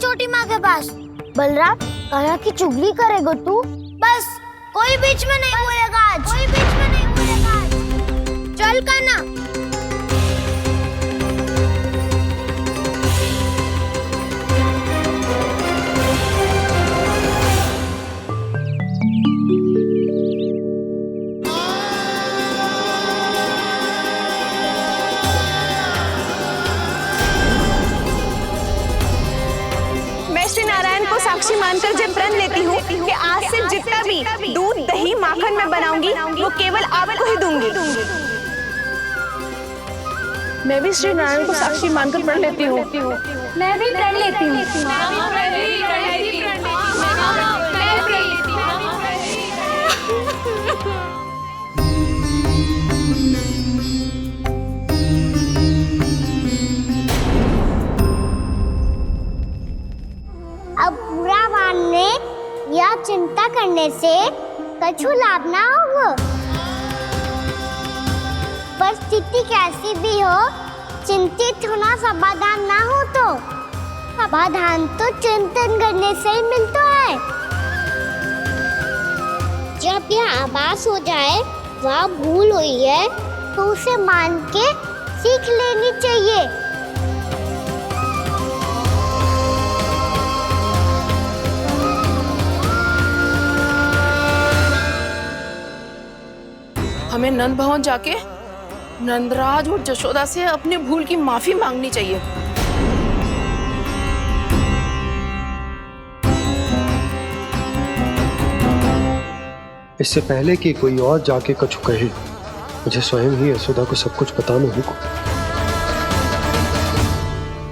छोटी माँ के पास। बलराम, कान्हा की चुगली करेगा तू? बस, कोई बीच में नहीं बोलेगा आज। कोई बीच में नहीं बोलेगा आज। चल कान्हा। श्री नारायण को साक्षी मानकर जब प्रण लेती हूँ कि आज से जितना भी दूध दही माखन मैं बनाऊंगी वो केवल आपको ही दूंगी। मैं भी श्री नारायण को साक्षी मानकर प्रण लेती हूँ। मैं भी प्रण लेती हूँ। अब बुरा मानने या चिंता करने से कछु लाभ ना होगा। परिस्थिति कैसी भी हो, चिंतित होना समाधान ना हो तो समाधान तो चिंतन करने से ही मिलता है। जब यह आभास हो जाए वह भूल हुई है तो उसे मान के सीख लेनी चाहिए। हमें नंद भवन जाके नंदराज और जशोदा से अपनी भूल की माफी मांगनी चाहिए। इससे पहले कि कोई और जाके कछु कहे, मुझे स्वयं ही यशोदा को सब कुछ बताना होगा।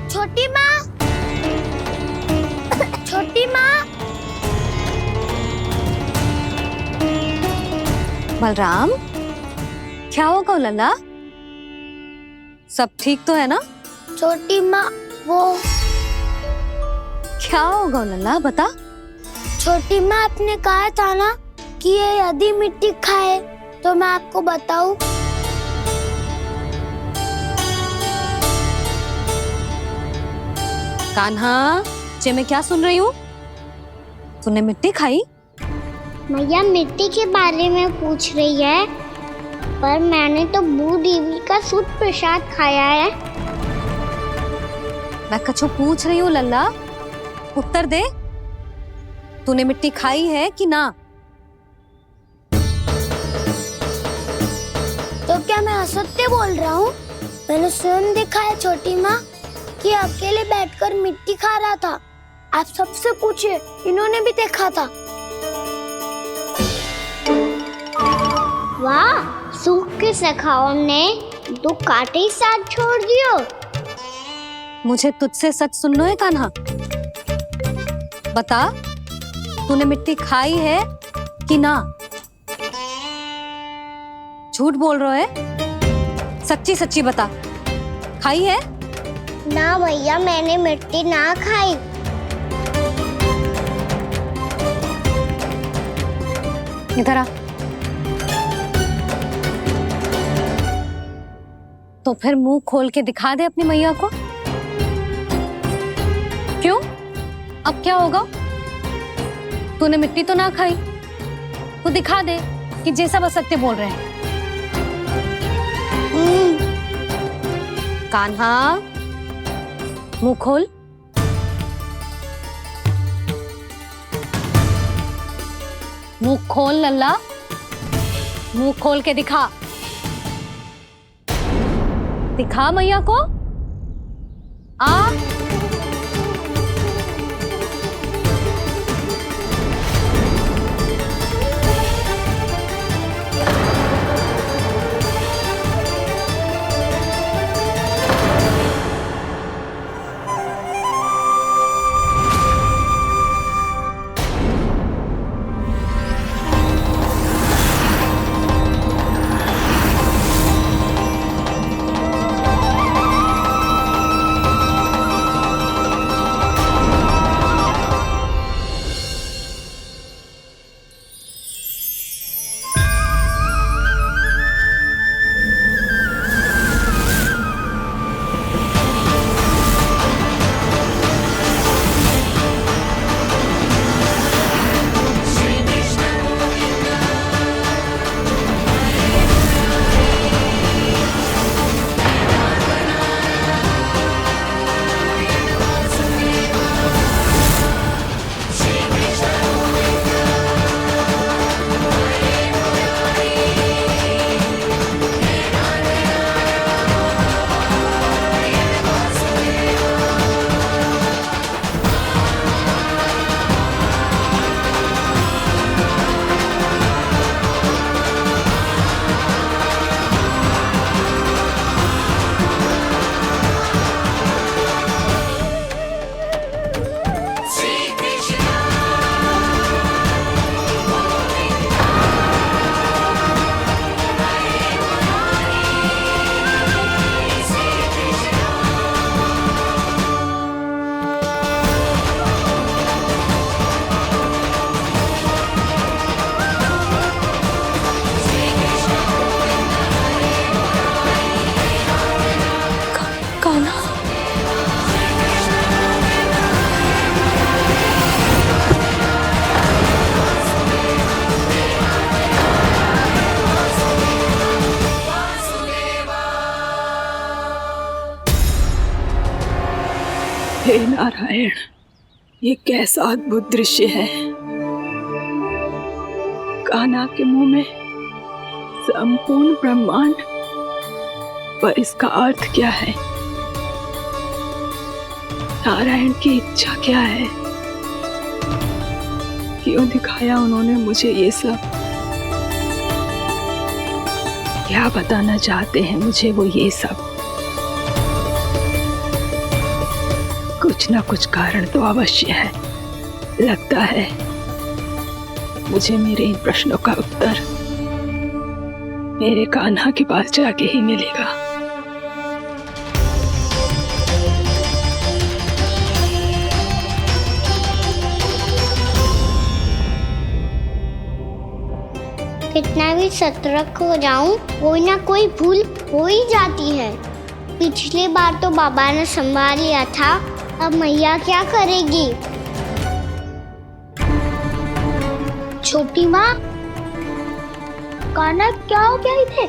छोटी माँ, छोटी माँ। बलराम, क्या होगा लल्ला? सब ठीक तो है ना? छोटी माँ, वो क्या होगा लल्ला, बता। छोटी माँ, आपने कहा था ना कि ये यदि मिट्टी खाए तो मैं आपको बताऊं। कान्हा, जे मैं क्या सुन रही हूँ? तूने मिट्टी खाई? मैया मिट्टी के बारे में पूछ रही है, पर मैंने तो भू देवी का शुद्ध प्रसाद खाया है। मैं कछु पूछ रही हूँ लल्ला, उत्तर दे। तूने मिट्टी खाई है कि ना? तो क्या मैं असत्य बोल रहा हूँ? मैंने स्वयं देखा है छोटी माँ कि अकेले बैठकर मिट्टी खा रहा था। आप सबसे पूछिए, इन्होंने भी देखा था। वाह, सूख के सखाओं ने दो कांटे ही साथ छोड़ दियो। मुझे तुझसे सच सुनना है कान्हा। बता, तूने मिट्टी खाई है कि ना? झूठ बोल रहा है, सच्ची सच्ची बता, खाई है? ना भैया, मैंने मिट्टी ना खाई। इधर आ। तो फिर मुंह खोल के दिखा दे अपनी मैया को। क्यों? अब क्या होगा? तूने मिट्टी तो ना खाई, तो दिखा दे कि जैसा बस सत्य बोल रहे हैं। कान्हा, मुंह खोल। मुंह खोल लल्ला, मुंह खोल के दिखा। दिखा मैया को। आ हे नारायण, ये कैसा अद्भुत दृश्य है। कान्हा के मुंह में संपूर्ण ब्रह्मांड, पर इसका अर्थ क्या है? नारायण की इच्छा क्या है? क्यों दिखाया उन्होंने मुझे ये सब? क्या बताना चाहते हैं मुझे वो ये सब? कुछ ना कुछ कारण तो अवश्य है। लगता है मुझे मेरे इन प्रश्नों का उत्तर मेरे कान्हा के पास जाके ही मिलेगा। कितना भी सतर्क हो जाऊं, कोई ना कोई भूल हो ही जाती है। पिछली बार तो बाबा ने संभाल लिया था, अब मैया क्या करेगी? छोटी माँ, कान्हा क्या हो गया इधर?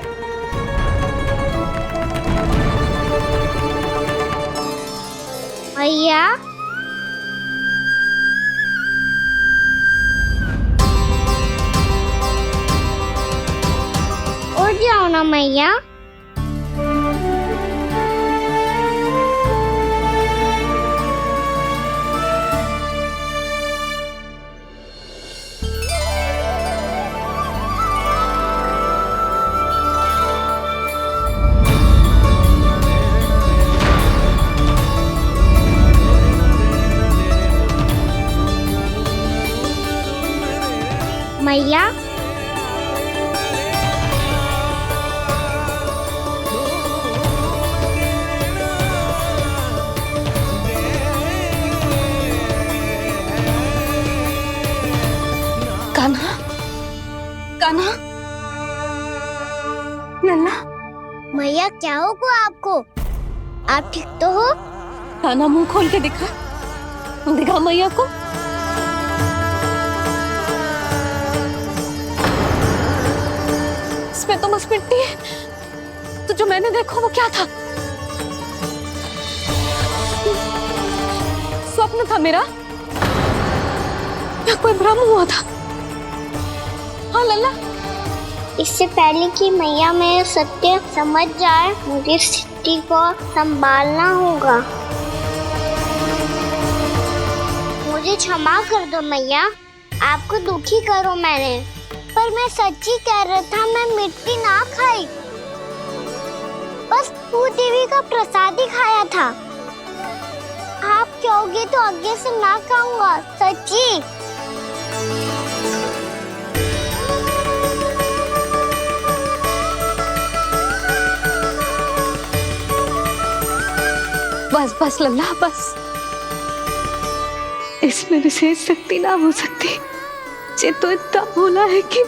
मैया, उठ जाओ ना मैया। मैया, कान्हा, कान्हा, लल्ला, मैया क्या होगा आपको? आप ठीक तो हो? कान्हा मुंह खोल के दिखा, दिखा मैया को। इसमें तो बस मिट्टी है, तो जो मैंने देखा वो क्या था? स्वप्न था मेरा या कोई भ्रम हुआ था? हाँ लल्ला, इससे पहले कि मैया मेरे सत्य समझ जाए, मुझे स्थिति को संभालना होगा। मुझे क्षमा कर दो मैया, आपको दुखी करो मैंने, पर मैं सच्ची कह रहा था, मैं मिट्टी ना खाई, बस भू देवी का प्रसाद ही खाया था। आप कहोगे तो आगे से ना खाऊंगा, सच्ची। बस बस लल्ला, बस। इसमें विशेष शक्ति ना हो सकती। ये तो इतना भोला है कि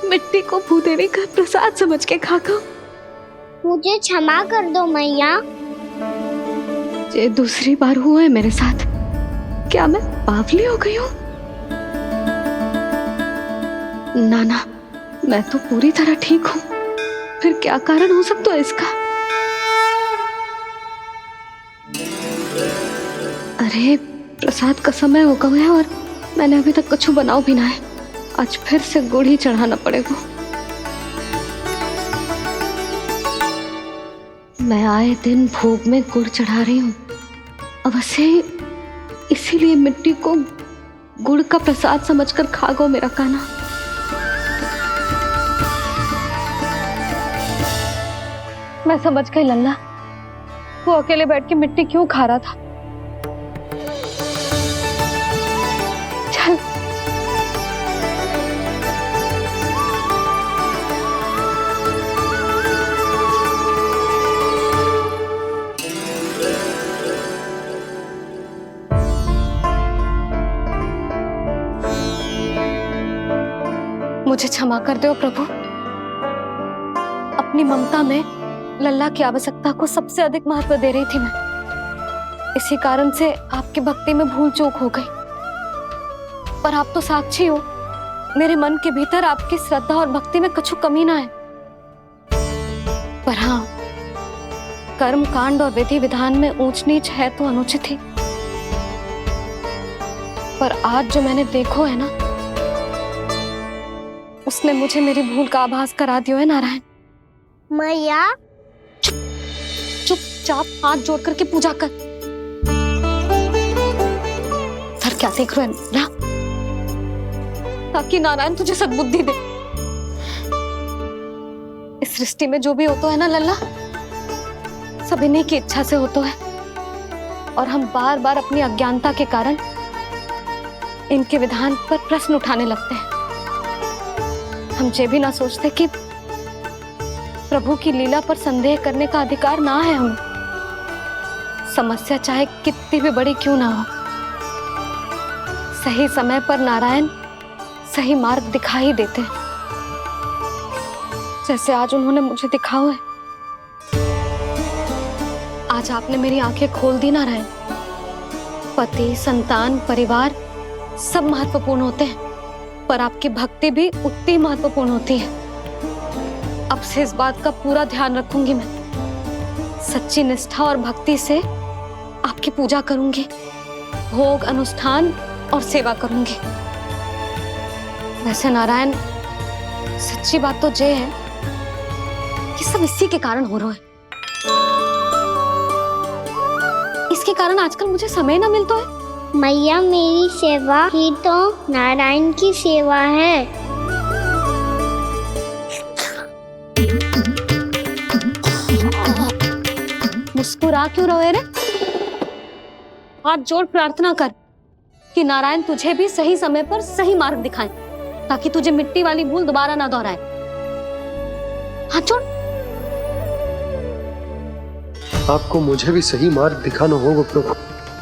मिट्टी को भूदेवी का प्रसाद समझ के खा गया। मुझे क्षमा कर दो मैया। ये दूसरी बार हुआ है मेरे साथ। क्या मैं बावली हो गई हूँ? ना, मैं तो पूरी तरह ठीक हूँ। फिर क्या कारण हो सकता है इसका? अरे प्रसाद का समय हो गया है और मैंने अभी तक कुछ बनाओ भी ना है। आज फिर से गुड़ ही चढ़ाना पड़ेगा। मैं आए दिन भोग में गुड़ चढ़ा रही हूँ, अवश्य इसीलिए मिट्टी को गुड़ का प्रसाद समझकर खा गो मेरा कान्हा। मैं समझ गई लल्ला, वो अकेले बैठ के मिट्टी क्यों खा रहा था। चल मुझे क्षमा कर दो प्रभु। अपनी ममता में लल्ला की आवश्यकता को सबसे अधिक महत्व दे रही थी मैं। इसी कारण से आपकी भक्ति में भूल चूक हो गई। पर आप तो साक्षी हो, मेरे मन के भीतर आपकी श्रद्धा और भक्ति में कुछ कमी ना है। पर हाँ, कर्म कांड और विधि विधान में ऊंच नीच है तो अनुचित ही। पर आज जो मैंने देखो है ना, उसने मुझे मेरी भूल का आभास करा दिया है नारायण। मैया चुपचाप हाथ जोड़ करके पूजा कर। सर क्या देख रहे हैं ना, ताकि नारायण तुझे सद्बुद्धि दे। इस सृष्टि में जो भी होता है ना लल्ला, सब इन्हीं की इच्छा से होता है, और हम बार बार अपनी अज्ञानता के कारण इनके विधान पर प्रश्न उठाने लगते हैं। हम ये भी ना सोचते कि प्रभु की लीला पर संदेह करने का अधिकार ना है हमें। समस्या चाहे कितनी भी बड़ी क्यों ना हो, सही समय पर नारायण सही मार्ग दिखा ही देते हैं, जैसे आज उन्होंने मुझे दिखाओ है। आज आपने मेरी आंखें खोल दी नारायण। पति, संतान, परिवार सब महत्वपूर्ण होते हैं, पर आपकी भक्ति भी उतनी महत्वपूर्ण होती है। अब से इस बात का पूरा ध्यान रखूंगी मैं। सच्ची निष्ठा और भक्ति से आपकी पूजा करूंगी, भोग, अनुष्ठान और सेवा करूंगी। वैसे नारायण, सच्ची बात तो ये है कि सब इसी के कारण हो रहा है। इसके कारण आजकल मुझे समय ना मिलता है। मैया, मेरी सेवा ही तो नारायण की सेवा है। मुस्कुरा क्यों रहे रे? हाथ जोड़ प्रार्थना कर कि नारायण तुझे भी सही समय पर सही मार्ग दिखाएं, ताकि तुझे मिट्टी वाली भूल दोबारा ना दोहराए। हाथ जोड़। आपको मुझे भी सही मार्ग दिखाना होगा प्रभु।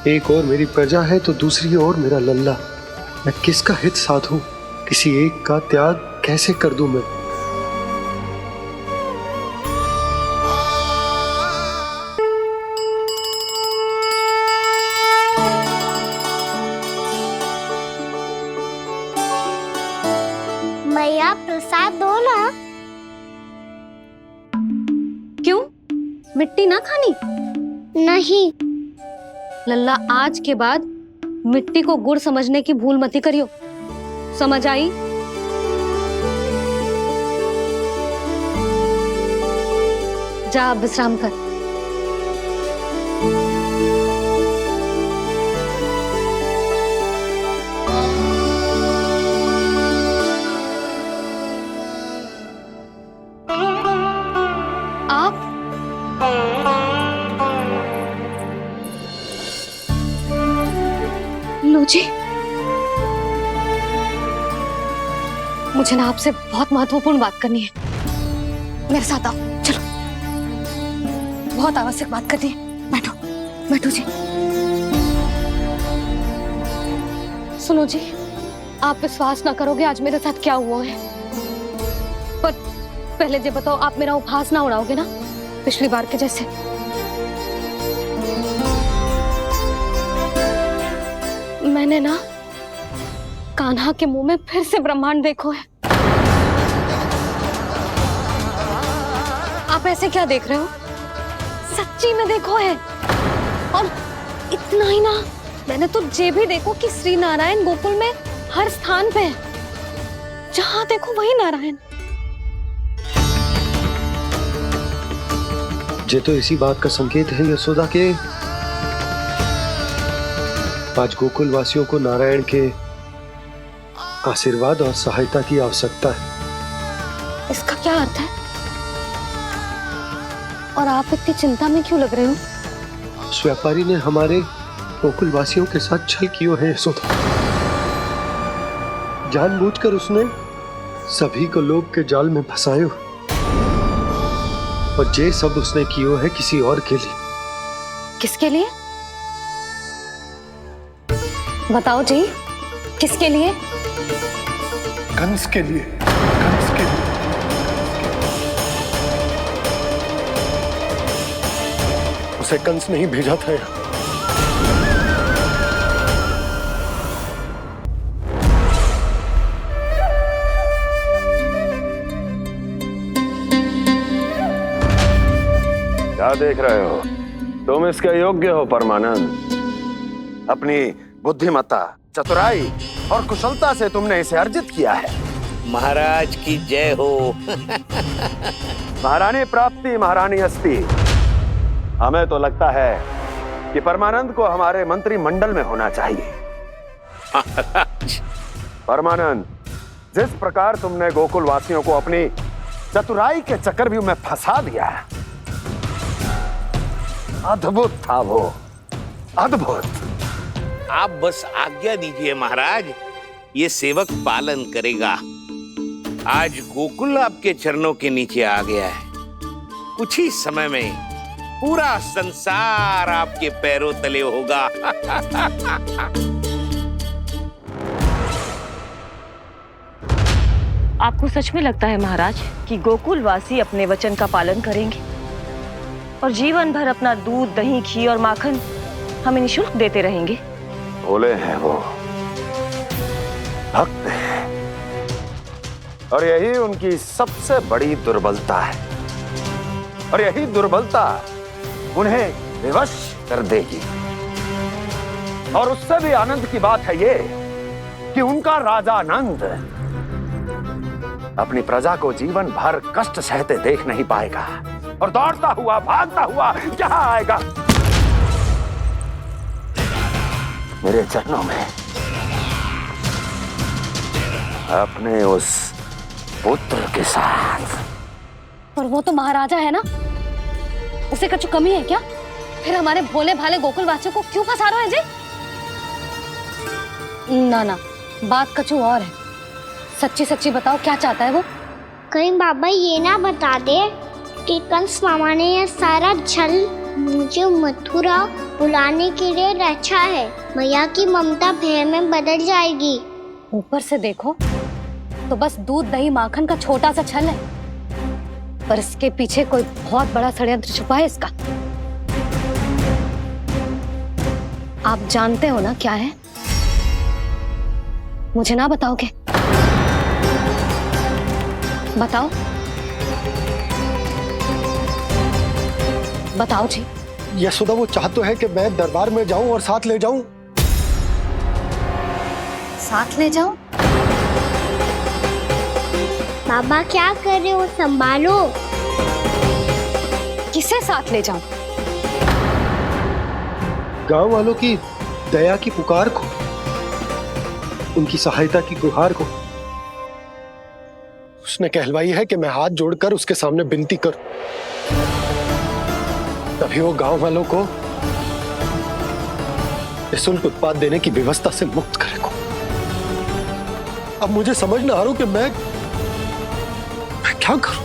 एक और मेरी प्रजा है तो दूसरी ओर मेरा लल्ला। मैं किसका हित साधूं? किसी एक का त्याग कैसे कर दूं मैं? मैया, प्रसाद दो ना। क्यों? मिट्टी ना खानी? नहीं। लल्ला, आज के बाद मिट्टी को गुड़ समझने की भूल मती करियो। समझ आई? जा विश्राम कर। आप लो जी, मुझे ना आपसे बहुत महत्वपूर्ण बात करनी है। मेरे साथ आओ, चलो। बहुत आवश्यक बात करनी है। बैठो, बैठो जी। सुनो जी, आप विश्वास ना करोगे आज मेरे साथ क्या हुआ है। पर पहले ये बताओ, आप मेरा उपहास ना उड़ाओगे ना, पिछली बार के जैसे? मैंने ना कान्हा के मुंह में फिर से ब्रह्मांड देखो है। आप ऐसे क्या देख रहे हो? सच्ची में देखो है। और इतना ही ना, मैंने तो ये भी देखो कि श्री नारायण गोकुल में हर स्थान पे है। जहां देखो वही नारायण। ये तो इसी बात का संकेत है यशोदा के आज गोकुल वासियों को नारायण के आशीर्वाद और सहायता की आवश्यकता है। इसका क्या अर्थ है? और आप इतनी चिंता में क्यों लग रहे हो? उस व्यापारी ने हमारे गोकुल वासियों के साथ छल किया है यशोदा। जानबूझकर उसने सभी को लोभ के जाल में फंसायो, और ये सब उसने किया है किसी और के लिए। किसके लिए? बताओ जी, किसके लिए? कंस के लिए। कंस के लिए। उसे कंस नहीं भेजा था यहाँ। क्या देख रहे हो? तुम इसके योग्य हो परमानंद। अपनी बुद्धिमत्ता चतुराई और कुशलता से तुमने इसे अर्जित किया है। महाराज की जय हो। महारानी प्राप्ति महारानी अस्ति। हमें तो लगता है कि परमानंद को हमारे मंत्रिमंडल में होना चाहिए। परमानंद, जिस प्रकार तुमने गोकुल वासियों को अपनी चतुराई के चक्रव्यूह में फंसा दिया, अद्भुत था वो, अद्भुत। आप बस आज्ञा दीजिए महाराज, ये सेवक पालन करेगा। आज गोकुल आपके चरणों के नीचे आ गया है। कुछ ही समय में पूरा संसार आपके पैरों तले होगा। आपको सच में लगता है महाराज कि गोकुलवासी अपने वचन का पालन करेंगे और जीवन भर अपना दूध, दही, घी और माखन हमें निःशुल्क देते रहेंगे? भोले हैं वो, भक्त हैं, और यही उनकी सबसे बड़ी दुर्बलता है। और यही दुर्बलता उन्हें विवश कर देगी। और उससे भी आनंद की बात है ये कि उनका राजा आनंद अपनी प्रजा को जीवन भर कष्ट सहते देख नहीं पाएगा और दौड़ता हुआ, भागता हुआ यहाँ आएगा मेरे चरणों में, अपने उस पुत्र के साथ। पर वो तो महाराजा है ना, उसे कुछ कमी है क्या? फिर हमारे भोले भाले गोकुल वासियों को क्यों फंसा रहे हैं जी? ना ना, बात कछु और है। सच्ची सच्ची बताओ, क्या चाहता है वो? कहीं बाबा ये ना बता दे कि कंस मामा ने यह सारा छल मुझे मथुरा बुलाने के लिए रचा है। मैया की ममता भय में बदल जाएगी। ऊपर से देखो तो बस दूध, दही, माखन का छोटा सा छल है, पर इसके पीछे कोई बहुत बड़ा षड्यंत्र छुपा है इसका। आप जानते हो ना क्या है? मुझे ना बताओगे? बताओ बताओ जी। यशोदा, वो चाहते है कि मैं दरबार में जाऊं और साथ ले जाऊं। साथ ले जाऊं? बाबा क्या कर रहे हो, संभालो। किसे साथ ले जाऊं? गांव वालों की दया की पुकार को, उनकी सहायता की गुहार को। उसने कहलवाई है कि मैं हाथ जोड़कर उसके सामने विनती करूं, तभी वो गांव वालों को निःशुल्क उत्पाद देने की व्यवस्था से मुक्त करेगा। अब मुझे समझ ना आ रहा कि मैं क्या करूं।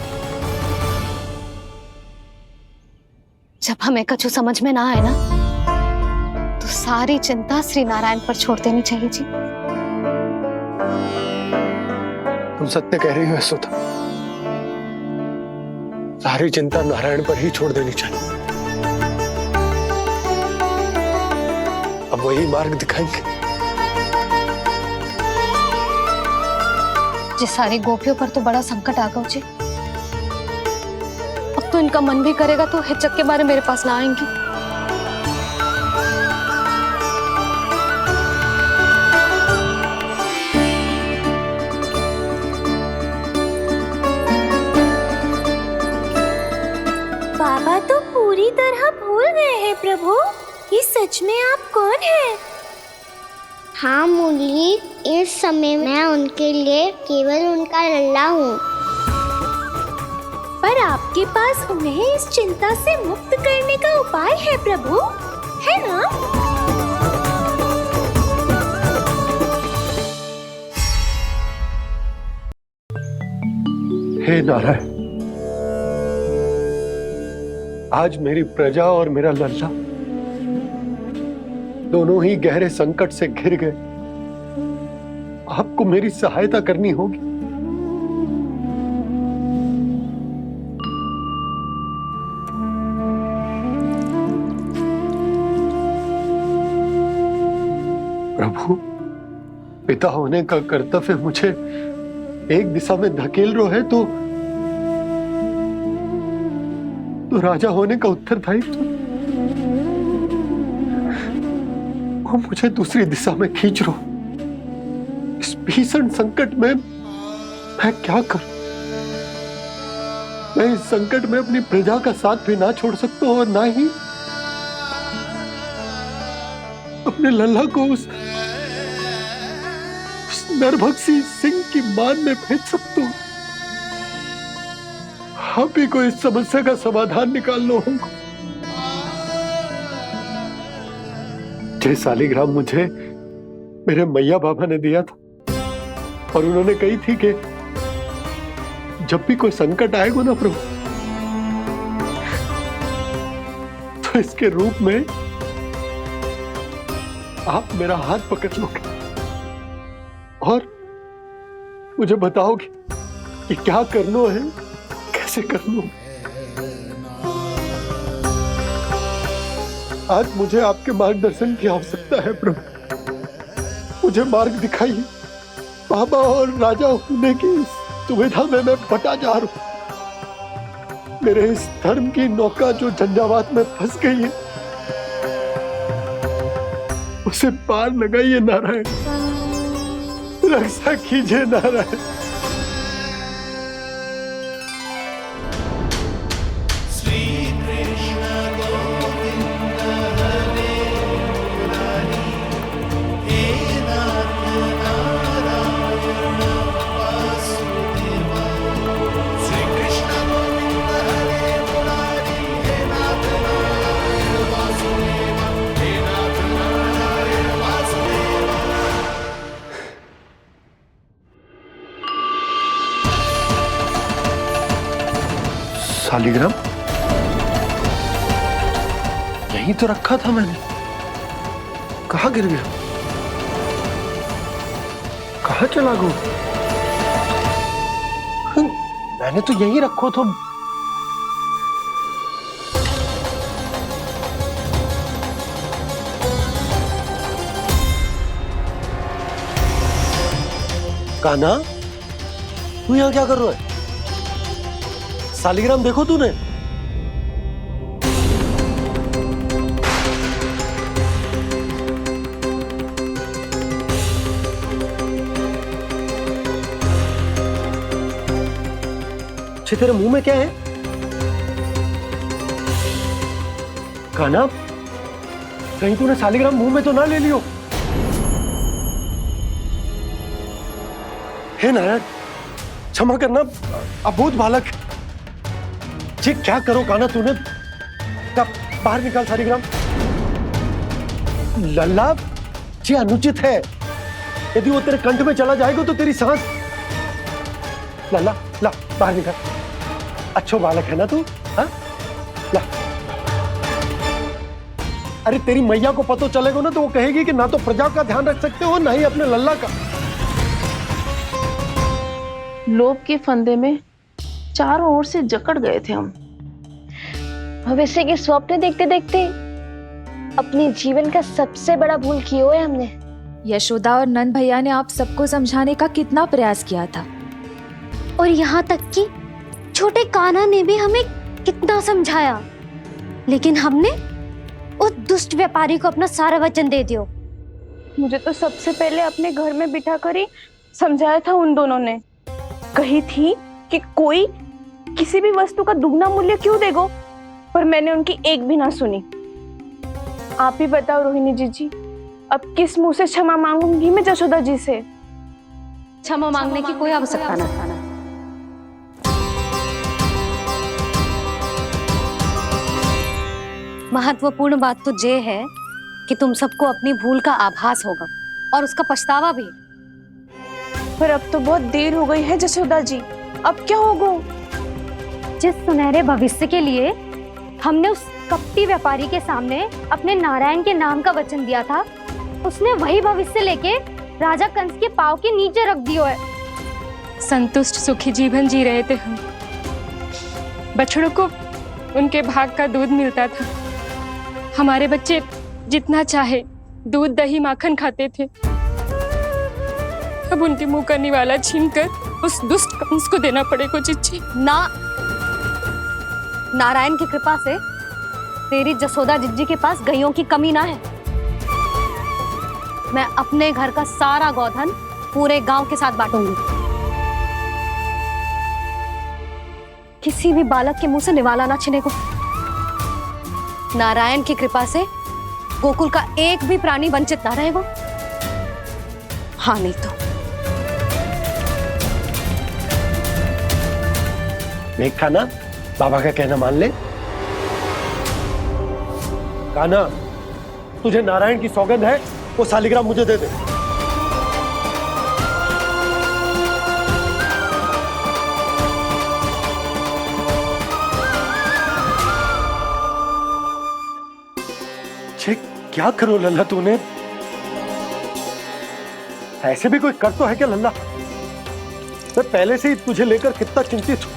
जब हमें कछु समझ में ना आए ना, तो सारी चिंता श्री नारायण पर छोड़ देनी चाहिए जी। तुम सत्य कह रही हो यशोदा, सारी चिंता नारायण पर ही छोड़ देनी चाहिए। अब वही मार्ग दिखाएंगे। जिस सारी गोपियों पर तो बड़ा संकट आ गया जी। अब तो इनका मन भी करेगा तो हिचक के बारे मेरे पास ना आएंगी। बाबा तो पूरी तरह भूल गए हैं प्रभु, ये सच में आप कौन हैं? हाँ मुरली, इस समय मैं उनके लिए केवल उनका लल्ला हूँ। पर आपके पास उन्हें इस चिंता से मुक्त करने का उपाय है प्रभु, है ना? हे नारायण, आज मेरी प्रजा और मेरा लल्ला दोनों ही गहरे संकट से घिर गए। आपको मेरी सहायता करनी होगी। प्रभु, पिता होने का कर्तव्य मुझे एक दिशा में धकेल रहा है तो राजा होने का उत्तरदायित्व वो मुझे दूसरी दिशा में खींच रहा। इस भीषण संकट में मैं क्या करूं? मैं इस संकट में अपनी प्रजा का साथ भी ना छोड़ सकता हूं और ना ही अपने लल्ला को उस नरभक्षी सिंह की मान में भेज सकता हूं। आप ही को इस समस्या का समाधान निकालना होगा। जय शालिग्राम मुझे मेरे मैया बाबा ने दिया था और उन्होंने कही थी कि जब भी कोई संकट आएगा ना प्रभु, तो इसके रूप में आप मेरा हाथ पकड़ लोगे और मुझे बताओगे कि क्या करना है, कैसे करना है। आज मुझे आपके मार्गदर्शन की आवश्यकता है प्रभु। मुझे मार्ग दिखाइए। बाबा और राजा होने की दुविधा में मैं बटा जा रहा हूं। मेरे इस धर्म की नौका जो झंझावात में फंस गई है, उसे पार लगाइए नारायण, रक्षा कीजिए नारायण। शालिग्राम यहीं तो रखा था मैंने, कहाँ गिर गया, कहाँ चला गया? मैंने तो यहीं रखो था। कान्हा, तू यहाँ क्या कर रहा है? शालिग्राम देखो तूने? अच्छे, तेरे मुंह में क्या है? कान्हा, कहीं तूने शालिग्राम मुंह में तो ना ले लियो? हे नारायण, क्षमा करना, अबोध बालक। जी क्या करो कान्हा तूने? कब बाहर निकाल शालिग्राम। लल्ला, जी अनुचित है। यदि वो तेरे कंठ में चला जाएगा तो तेरी सांस। लल्ला, ला बाहर निकाल। अच्छो बालक है ना तू? हाँ, ला। अरे तेरी मैया को पता चलेगा ना तो वो कहेगी कि ना तो प्रजा का ध्यान रख सकते हो ना ही अपने लल्ला का। लोभ के फंदे में चारों ओर से जकड़ गए थे हम। भविष्य के स्वप्न देखते देखते अपने जीवन का सबसे बड़ा भूल किया है हमने। यशोदा और नंद भैया ने आप सबको समझाने का कितना प्रयास किया था, और यहाँ तक कि छोटे कान्हा ने भी हमें कितना समझाया, लेकिन हमने उस दुष्ट व्यापारी को अपना सारा वचन दे दिया। मुझे तो सबसे पहले अपने घर में बिठा कर ही समझाया था उन दोनों ने। कही थी कि कोई किसी भी वस्तु का दुगना मूल्य क्यों देगा, पर मैंने उनकी एक भी ना सुनी। आप ही बताओ रोहिणी जी, अब किस मुंह से क्षमा मांगूंगी मैं जशोदा जी से? क्षमा मांगने की कोई आवश्यकता ना था। महत्वपूर्ण बात तो ये है कि तुम सबको अपनी भूल का आभास होगा और उसका पछतावा भी। पर अब तो बहुत देर हो गई है जशोदा जी, अब क्या होगा? जिस सुनहरे भविष्य के लिए हमने उस कपटी व्यापारी के सामने अपने नारायण के नाम का वचन दिया था, उसने वही भविष्य लेके राजा कंस के पांव के नीचे रख दिया है। संतुष्ट सुखी जीवन जी रहे थे हम। बछड़ों को उनके भाग का दूध मिलता था। हमारे बच्चे जितना चाहे दूध दही माखन खाते थे। अब उनके मुंह का निवाला छीनकर उस दुष्ट कंस को देना पड़ेगा चिच्ची। ना, नारायण की कृपा से तेरी जसोदा जिज्जी के पास गैयों की कमी ना है। मैं अपने घर का सारा गोधन पूरे गांव के साथ बांटूंगी। किसी भी बालक के मुंह से निवाला ना छिने को। नारायण की कृपा से गोकुल का एक भी प्राणी वंचित ना रहेगा। हाँ नहीं तो देख कान्हा, बाबा का कहना मान ले। कान्हा, तुझे नारायण की सौगंध है, वो शालिग्राम मुझे दे दे। छे, क्या करो लल्ला तूने? ऐसे भी कोई कर तो है क्या लल्ला? मैं पहले से ही तुझे लेकर कितना चिंतित हूं।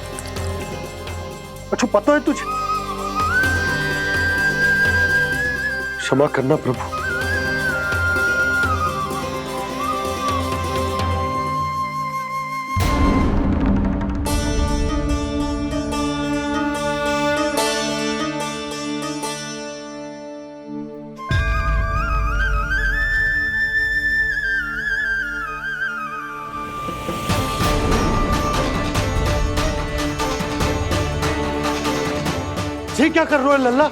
अच्छा पता है तुझे? क्षमा करना प्रभु। ये क्या कर रहे हो लल्ला?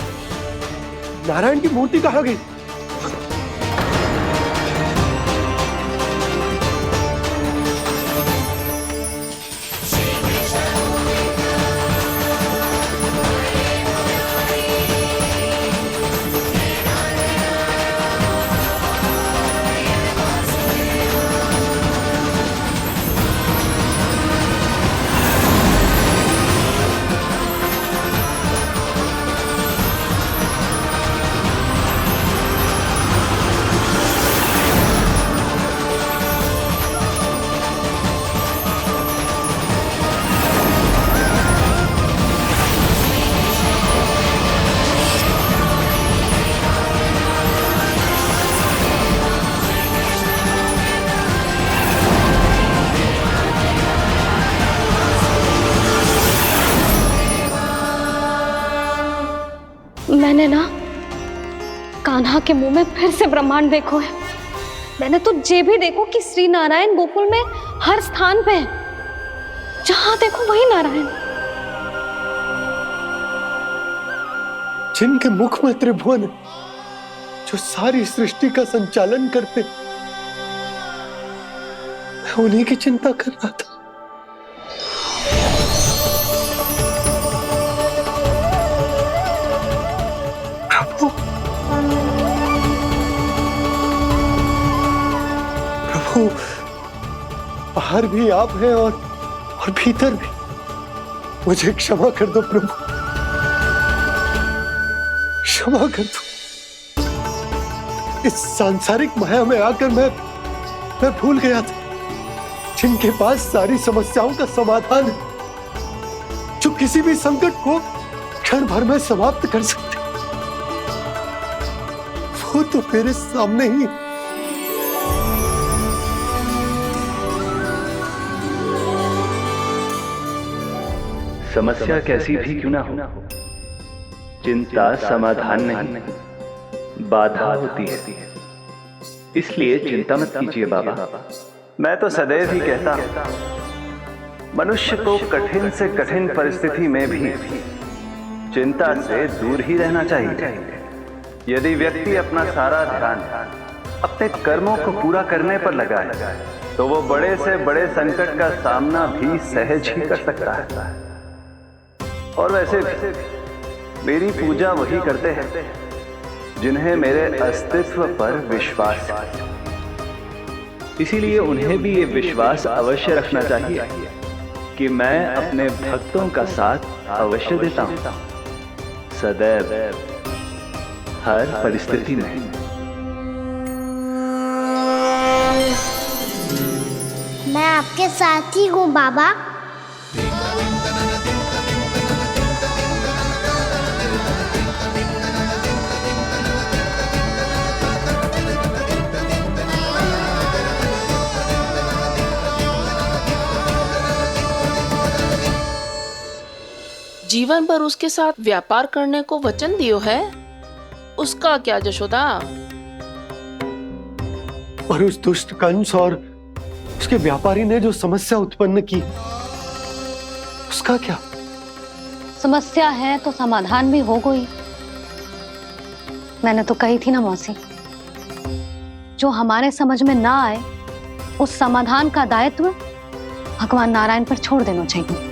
नारायण की मूर्ति कहाँ गई? मैंने ना कान्हा के मुंह में फिर से ब्रह्मांड देखो है। मैंने तो ये भी देखो कि श्री नारायण गोकुल में हर स्थान पे है। जहां देखो वही नारायण। जिनके मुख में त्रिभुवन है, जो सारी सृष्टि का संचालन करते, मैं उन्हीं की चिंता कर रहा था। प्रभु, बाहर भी आप हैं और भीतर भी। मुझे क्षमा कर दो प्रभु, क्षमा कर दो। इस सांसारिक माया में आकर मैं भूल गया था, जिनके पास सारी समस्याओं का समाधान है, जो किसी भी संकट को क्षण भर में समाप्त कर सकते, वो तो मेरे सामने ही। समस्या कैसी भी क्यों ना हो, चिंता समाधान नहीं, बाधा होती है। इसलिए चिंता मत कीजिए बाबा। मैं तो सदैव ही कहता हूं, मनुष्य को कठिन से कठिन परिस्थिति में भी चिंता से दूर ही रहना चाहिए। यदि व्यक्ति अपना सारा ध्यान अपने कर्मों को पूरा करने पर लगाए, तो वो बड़े से बड़े संकट का सामना भी सहज ही कर सकता है। और वैसे भी मेरी पूजा वही करते हैं जिन्हें मेरे अस्तित्व पर विश्वास है। इसीलिए उन्हें भी ये विश्वास अवश्य रखना चाहिए कि मैं अपने भक्तों का साथ अवश्य देता हूं, सदैव, हर परिस्थिति में। मैं आपके साथ ही हूँ बाबा। जीवन भर उसके साथ व्यापार करने को वचन दियो है, उसका क्या जशोदा? और उस दुष्ट कंस और उसके व्यापारी ने जो समस्या उत्पन्न की, उसका क्या? समस्या है तो समाधान भी हो गई। मैंने तो कही थी ना मौसी, जो हमारे समझ में ना आए उस समाधान का दायित्व भगवान नारायण पर छोड़ देना चाहिए।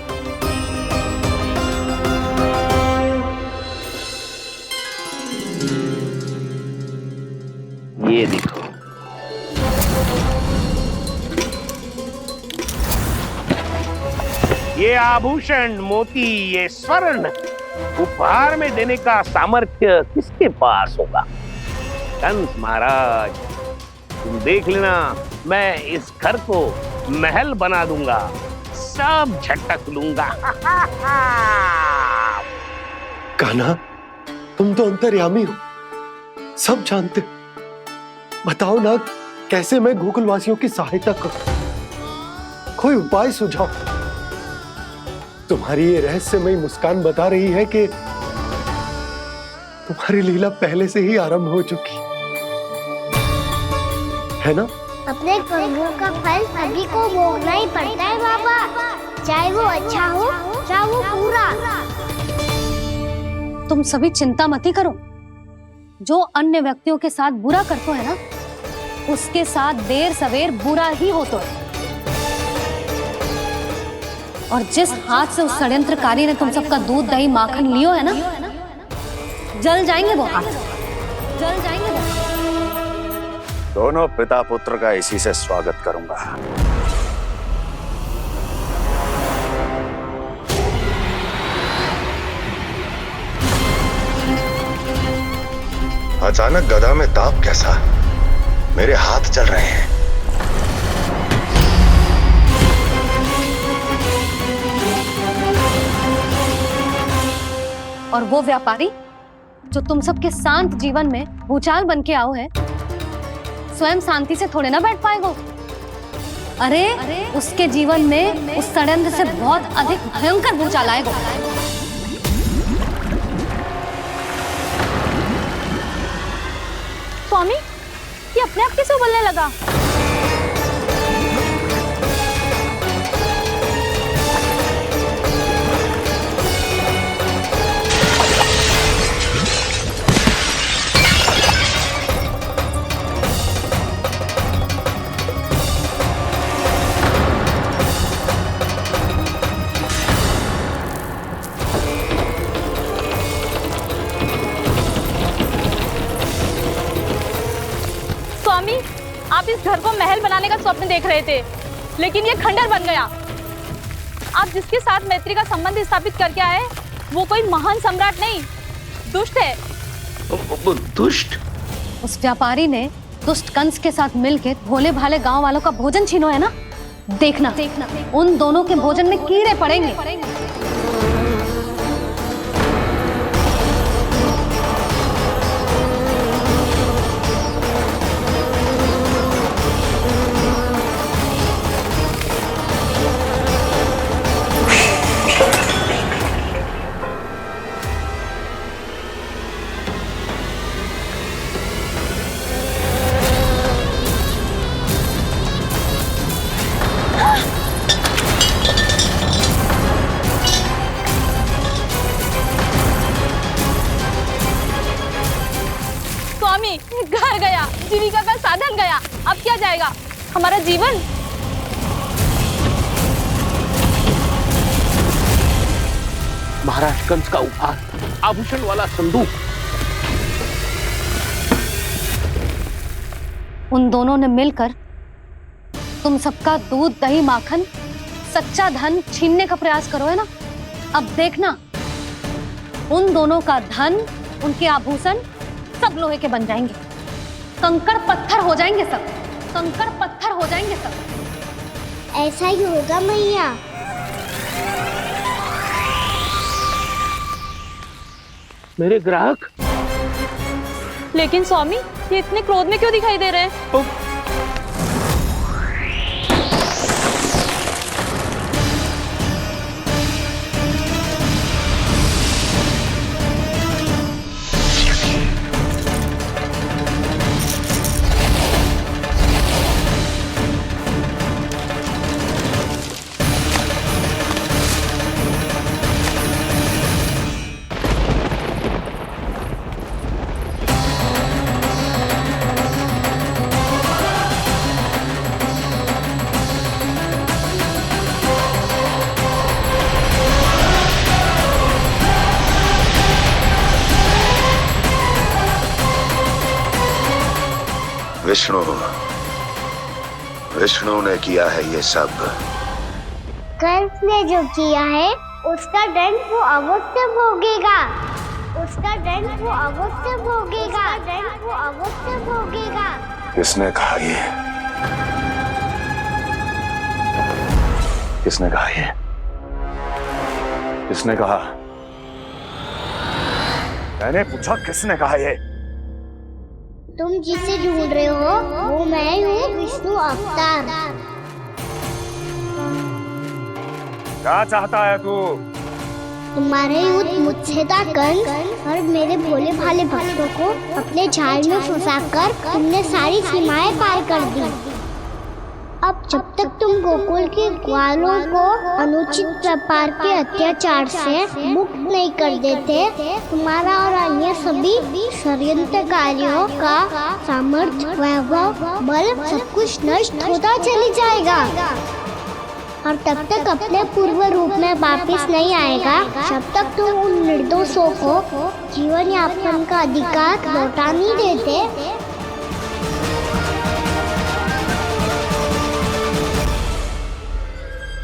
ये देखो, ये आभूषण, मोती, ये स्वर्ण उपहार में देने का सामर्थ्य किसके पास होगा? कंस महाराज, तुम देख लेना, मैं इस घर को महल बना दूंगा, सब झटक लूंगा। कान्हा, तुम तो अंतर्यामी हो, सब जानते हो। बताओ ना, कैसे मैं गोकुलवासियों की सहायता करूं? कोई उपाय सुझाओ। तुम्हारी ये रहस्यमयी मुस्कान बता रही है कि तुम्हारी लीला पहले से ही आरंभ हो चुकी है ना? अपने कर्मों का फल सभी को भोगना ही पड़ता है बाबा, चाहे वो अच्छा हो चाहे वो बुरा। तुम सभी चिंता मत ही करो। जो अन्य व्यक्तियों के साथ बुरा करते है ना, उसके साथ देर सवेर बुरा ही होता है। और जिस हाथ से उस षड्यंत्रकारी ने तुम सबका दूध दही माखन लियो है ना, जल जाएंगे वो हाथ, जल जाएंगे वो। दोनों पिता पुत्र का इसी से स्वागत करूंगा। अचानक गदा में ताप कैसा? मेरे हाथ चल रहे हैं। और वो व्यापारी जो तुम सबके शांत जीवन में भूचाल बन के आओ है, स्वयं शांति से थोड़े ना बैठ पाएगा। अरे उसके जीवन में उस षड्यंत्र से बहुत अधिक भयंकर भूचाल आएगा। स्वामी, ये अपने आप कैसे उबलने लगा? आप इस घर को महल बनाने का स्वप्न देख रहे थे, लेकिन ये खंडर बन गया। आप जिसके साथ मैत्री का संबंध स्थापित करके आए, वो कोई महान सम्राट नहीं, दुष्ट है। दुष्ट? उस व्यापारी ने दुष्ट कंस के साथ मिलकर भोले भाले गांव वालों का भोजन छीनो है ना। देखना उन दोनों के भोजन में कीड़े पड़ेंगे। घर गया, जीविका का साधन गया, अब क्या जाएगा हमारा जीवन? महाराज कंस का उपहार, आभूषण वाला संदूक। उन दोनों ने मिलकर तुम सबका दूध दही माखन सच्चा धन छीनने का प्रयास करो है ना। अब देखना उन दोनों का धन, उनके आभूषण सब लोहे के बन जाएंगे, कंकड़ पत्थर हो जाएंगे सब, कंकड़ पत्थर हो जाएंगे सब। ऐसा ही होगा मैया। मेरे ग्राहक? लेकिन स्वामी, ये इतने क्रोध में क्यों दिखाई दे रहे हैं? विष्णु विष्णु ने किया है ये सब। कंस ने जो किया है उसका दंड वो अवश्य भोगेगा। उसका दंड वो अवश्य भोगेगा। दंड वो अवश्य भोगेगा। किसने कहा ये? किसने कहा ये? किसने कहा? मैंने पूछा किसने कहा ये? तुम जिसे ढूंढ रहे हो वो मैं हूँ, विष्णु अवतार। क्या चाहता है तू? तुम्हारे युद्ध मुझसे था कंस, और मेरे भोले भाले भक्तों को अपने जाल में फंसाकर तुमने सारी सीमाएं पार कर दी। अब जब तक तुम गोकुल के ग्वालों को अनुचित प्रकार के अत्याचार से मुक्त नहीं कर देते, तुम्हारा और अन्य सभी षड्यंत्रकारियों का सामर्थ्य, वैभव, बल सब कुछ नष्ट होता चली जाएगा। और तब तक अपने पूर्व रूप में वापस नहीं आएगा जब तक तुम उन निर्दोषों को जीवन यापन का अधिकार लौटा नहीं देते।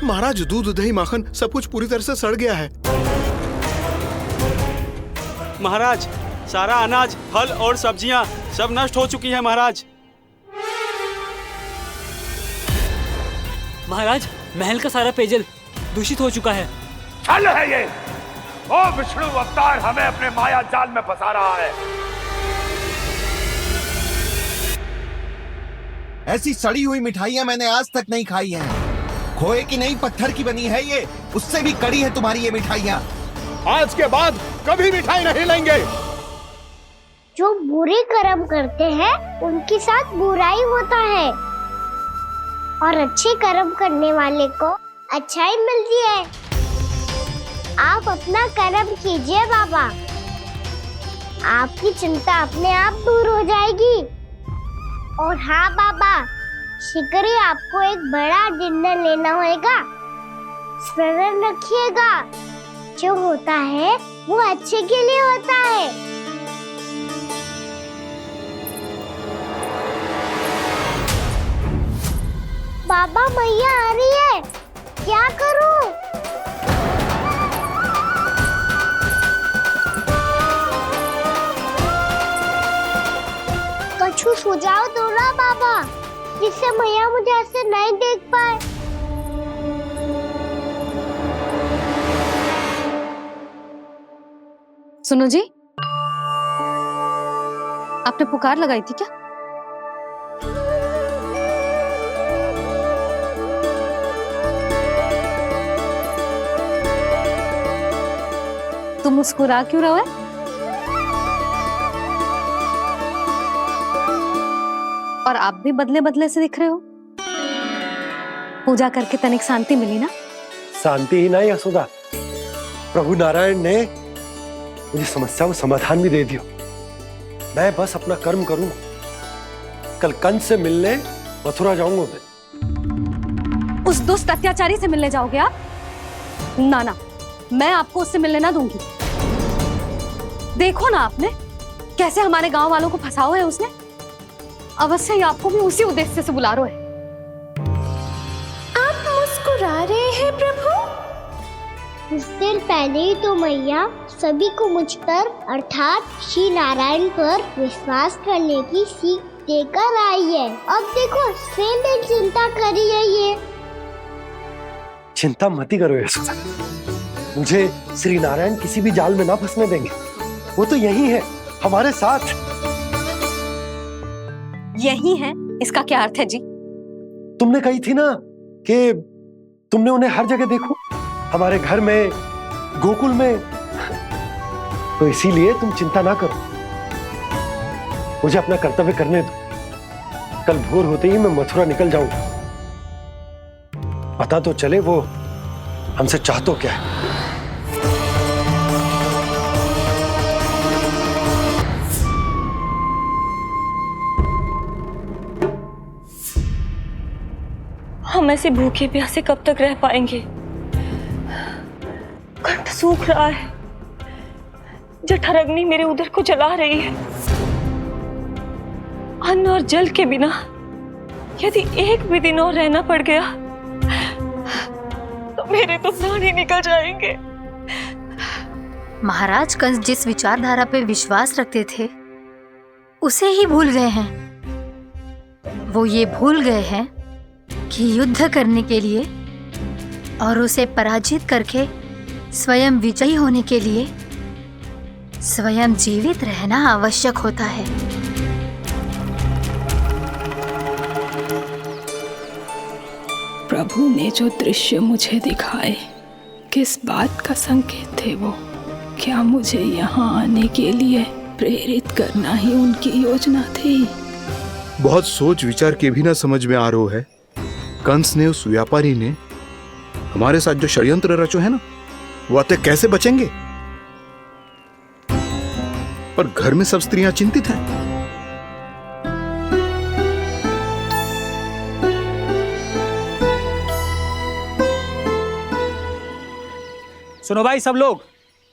महाराज, दूध, दही, माखन सब कुछ पूरी तरह से सड़ गया है। महाराज, सारा अनाज, फल और सब्जियां सब नष्ट हो चुकी हैं महाराज। महाराज, महल का सारा पेयजल दूषित हो चुका है। छल है ये। ओ विष्णु अवतार हमें अपने माया जाल में फंसा रहा है। ऐसी सड़ी हुई मिठाइयां मैंने आज तक नहीं खाई हैं। खोए की नहीं, पत्थर की बनी है ये, उससे भी कड़ी है तुम्हारी ये मिठाइयां। आज के बाद कभी मिठाई नहीं लेंगे। जो बुरे कर्म करते हैं उनके साथ बुराई होता है, और अच्छे कर्म करने वाले को अच्छाई मिलती है। आप अपना कर्म कीजिए बाबा, आपकी चिंता अपने आप दूर हो जाएगी। और हाँ बाबा, शीघ्र ही आपको एक बड़ा निर्णय लेना होगा। स्मरण रखिएगा, जो होता है वो अच्छे के लिए होता है। बाबा, मैया आ रही है, क्या करूं? कछु सुझाव दो ना बाबा, जिससे मैया मुझे ऐसे नहीं देख पाए। सुनो जी, आपने पुकार लगाई थी क्या? तुम मुस्कुरा क्यों रहे हो? और आप भी बदले बदले से दिख रहे हो। पूजा करके तनिक शांति मिली ना? शांति ही नहीं यशोदा, प्रभु नारायण ने मुझे समस्या को समाधान भी दे दिया। मैं बस अपना कर्म करूंगा। कल कंस से मिलने मथुरा जाऊंगा मैं। उस दुष्ट अत्याचारी से मिलने जाओगे आप? ना ना, मैं आपको उससे मिलने ना दूंगी। देखो ना आपने कैसे हमारे गांव वालों को फंसाओ है उसने। अवश्य ही आपको भी उसी उद्देश्य से बुला रहा है। आप मुस्कुरा रहे हैं प्रभु? कुछ देर पहले ही तो मैया सभी को मुझ पर अर्थात श्री नारायण पर विश्वास करने की सीख देकर आई है। अब देखो स्वयं चिंता करी है ये। चिंता मत करो यशोदा, मुझे श्री नारायण किसी भी जाल में ना फंसने देंगे। वो तो यही है हमारे साथ। यही है, इसका क्या अर्थ है जी? तुमने कही थी ना कि तुमने उन्हें हर जगह देखो, हमारे घर में, गोकुल में, तो इसीलिए तुम चिंता ना करो। मुझे अपना कर्तव्य करने दो। कल भोर होते ही मैं मथुरा निकल जाऊंगा। पता तो चले वो हमसे चाहतो क्या है। हम ऐसे भूखे प्यासे कब तक रह पाएंगे? कंठ सूख रहा है, जठराग्नि मेरे उदर को जला रही है। अन्न और जल के बिना यदि एक भी दिन और रहना पड़ गया तो मेरे तो प्राण ही निकल जाएंगे। महाराज कंस जिस विचारधारा पे विश्वास रखते थे उसे ही भूल गए हैं। वो ये भूल गए हैं कि युद्ध करने के लिए और उसे पराजित करके स्वयं विजयी होने के लिए स्वयं जीवित रहना आवश्यक होता है। प्रभु ने जो दृश्य मुझे दिखाए, किस बात का संकेत थे वो? क्या मुझे यहाँ आने के लिए प्रेरित करना ही उनकी योजना थी? बहुत सोच विचार के भी ना समझ में आ रहा है। कंस ने, उस व्यापारी ने हमारे साथ जो षड्यंत्र रचो है ना, वो आते कैसे बचेंगे? पर घर में सब स्त्रियां चिंतित हैं। सुनो भाई सब लोग,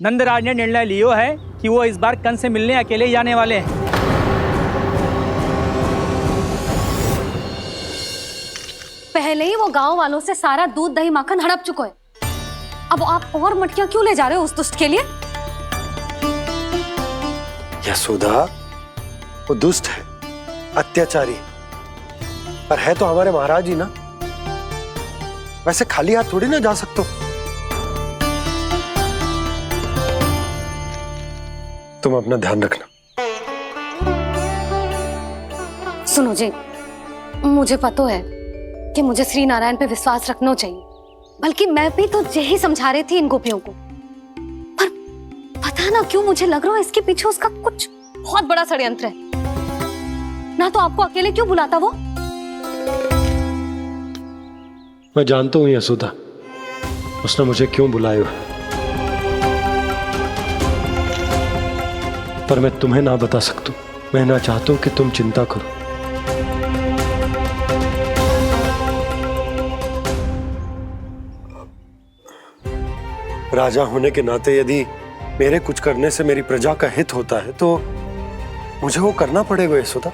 नंदराज ने निर्णय लियो है कि वो इस बार कंस से मिलने अकेले ही आने वाले हैं। पहले ही वो गांव वालों से सारा दूध दही माखन हड़प चुके हैं। अब आप और मटकियां क्यों ले जा रहे हो उस दुष्ट के लिए? यशोदा, वो दुष्ट है, अत्याचारी, पर है तो हमारे महाराज ही ना। वैसे खाली हाथ थोड़ी ना जा सकते। तुम अपना ध्यान रखना। सुनो जी, मुझे पता है कि मुझे श्री नारायण पे विश्वास रखना चाहिए, बल्कि मैं भी तो यही समझा रही थी इन गोपियों को। पर पता ना क्यों मुझे लग रहा है इसके पीछे उसका कुछ बहुत बड़ा षड्यंत्र है। ना तो आपको अकेले क्यों बुलाता वो? मैं जानता हूँ यशोदा, उसने मुझे क्यों बुलाया, पर मैं तुम्हें ना बता सकता। मैं ना चाहता हूं कि तुम चिंता करो। राजा होने के नाते यदि मेरे कुछ करने से मेरी प्रजा का हित होता है तो मुझे वो करना पड़ेगा यशोदा,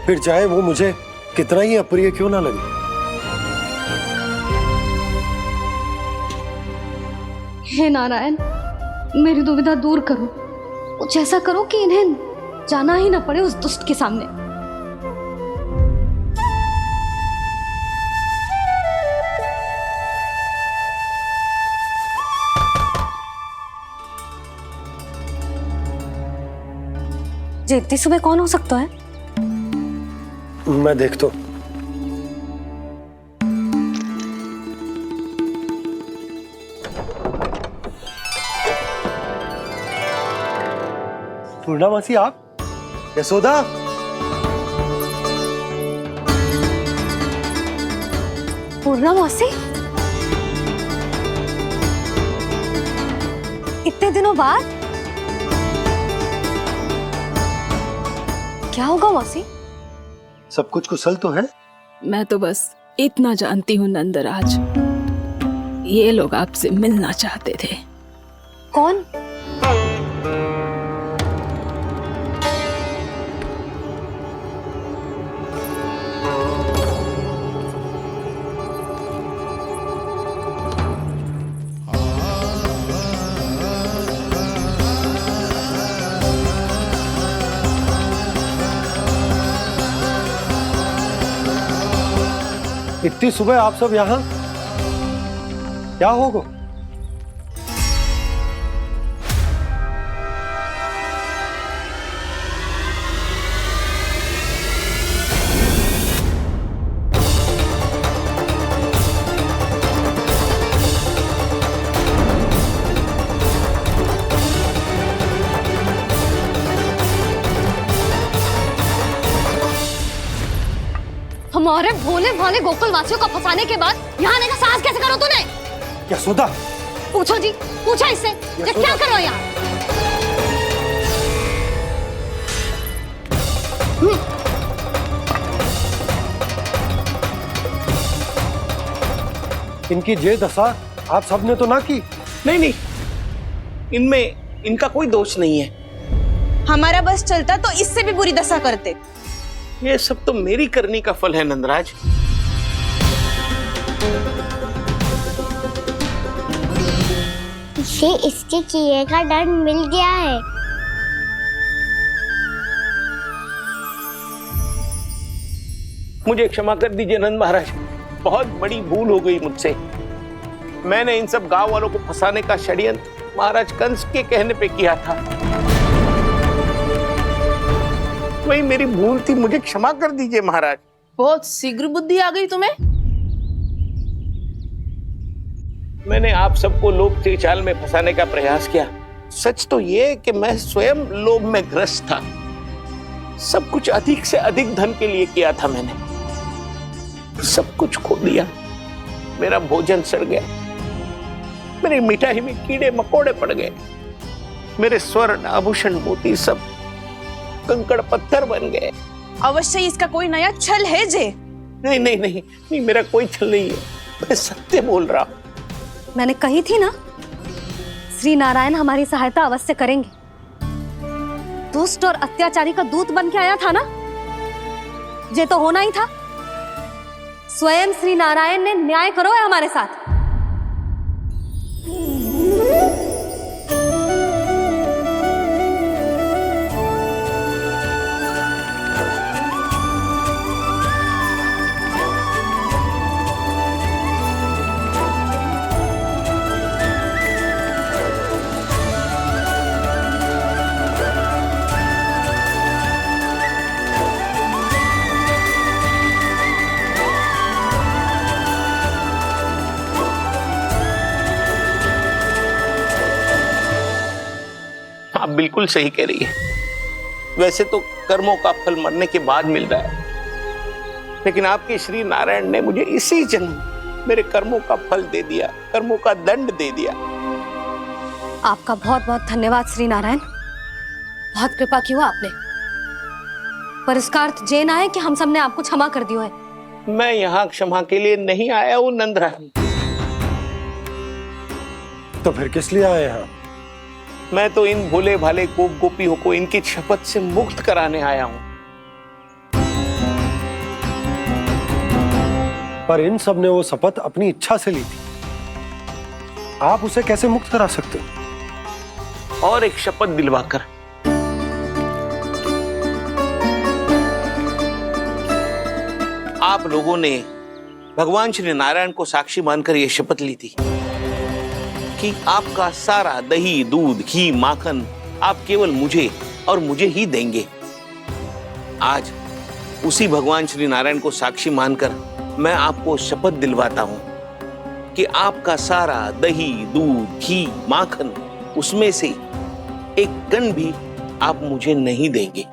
फिर चाहे वो मुझे कितना ही अप्रिय क्यों ना लगे। हे नारायण, मेरी दुविधा दूर करो। कुछ ऐसा करो कि इन्हें जाना ही ना पड़े उस दुष्ट के सामने। जी इतनी सुबह कौन हो सकता है? मैं देखता हूं। पूर्णामासी, आप? यशोदा, पूर्णामासी, इतने दिनों बाद? क्या होगा मौसी? सब कुछ कुशल तो है? मैं तो बस इतना जानती हूँ नंदराज, ये लोग आपसे मिलना चाहते थे। कौन? इतनी सुबह आप सब यहाँ? क्या होगा? हमारे भोले भाले गोकुल वासियों को फंसाने के बाद यहाँ आने का साहस कैसे करो तूने? यशोदा, पूछो जी, पूछो इससे, ये क्या करो यहाँ? इनकी ये दशा आप सबने तो ना की। नहीं नहीं, इनमें इनका कोई दोष नहीं है। हमारा बस चलता तो इससे भी बुरी दशा करते। ये सब तो मेरी करनी का फल है नंदराज। इसे इसके किए का दंड मिल गया है। मुझे क्षमा कर दीजिए नंद महाराज, बहुत बड़ी भूल हो गई मुझसे। मैंने इन सब गांव वालों को फंसाने का षड्यंत्र महाराज कंस के कहने पे किया था। वही मेरी भूल थी, मुझे क्षमा कर दीजिए महाराज। बहुत शीघ्र बुद्धि आ गई तुम्हें। मैंने आप सबको लोभ के जाल में फंसाने का प्रयास किया। सच तो ये कि मैं स्वयं लोभ में ग्रस्त था। सब कुछ अधिक से अधिक धन के लिए किया था मैंने। सब कुछ खो दिया। मेरा भोजन सड़ गया, मेरी मिठाई में कीड़े मकोड़े पड़ गए, मेरे स्वर्ण आभूषण मोती सब कंकड़ पत्थर बन गए। अवश्य इसका कोई नया छल है जे। नहीं नहीं नहीं नहीं, मेरा कोई छल नहीं है, मैं सत्य बोल रहा हूं। मैंने कही थी ना, श्री नारायण हमारी सहायता अवश्य करेंगे। दुष्ट और अत्याचारी का दूत बन के आया था ना, ये तो होना ही था। स्वयं श्री नारायण ने न्याय करो है हमारे साथ। आप बिल्कुल सही कह रही है। वैसे तो कर्मों का फल मरने के बाद मिल रहा है, लेकिन आपके श्री नारायण ने मुझे इसी जन्म मेरे कर्मों का फल दे दिया, कर्मों का दंड दे दिया। आपका बहुत बहुत धन्यवाद श्री नारायण, बहुत कृपा की हो आपने। पर इसका अर्थ ये ना है कि हम सब ने आपको क्षमा कर दिया है। मैं यहाँ क्षमा के लिए नहीं आया हूँ नंदरानी। तो फिर किस लिए आए हैं? मैं तो इन भोले भाले गोप गोपियों को इनकी शपथ से मुक्त कराने आया हूं। पर इन सब ने वो शपथ अपनी इच्छा से ली थी, आप उसे कैसे मुक्त करा सकते हो? और एक शपथ दिलवाकर। आप लोगों ने भगवान श्री नारायण को साक्षी मानकर यह शपथ ली थी कि आपका सारा दही, दूध, घी, माखन आप केवल मुझे और मुझे ही देंगे। आज उसी भगवान श्री नारायण को साक्षी मानकर मैं आपको शपथ दिलवाता हूं कि आपका सारा दही, दूध, घी, माखन उसमें से एक कण भी आप मुझे नहीं देंगे।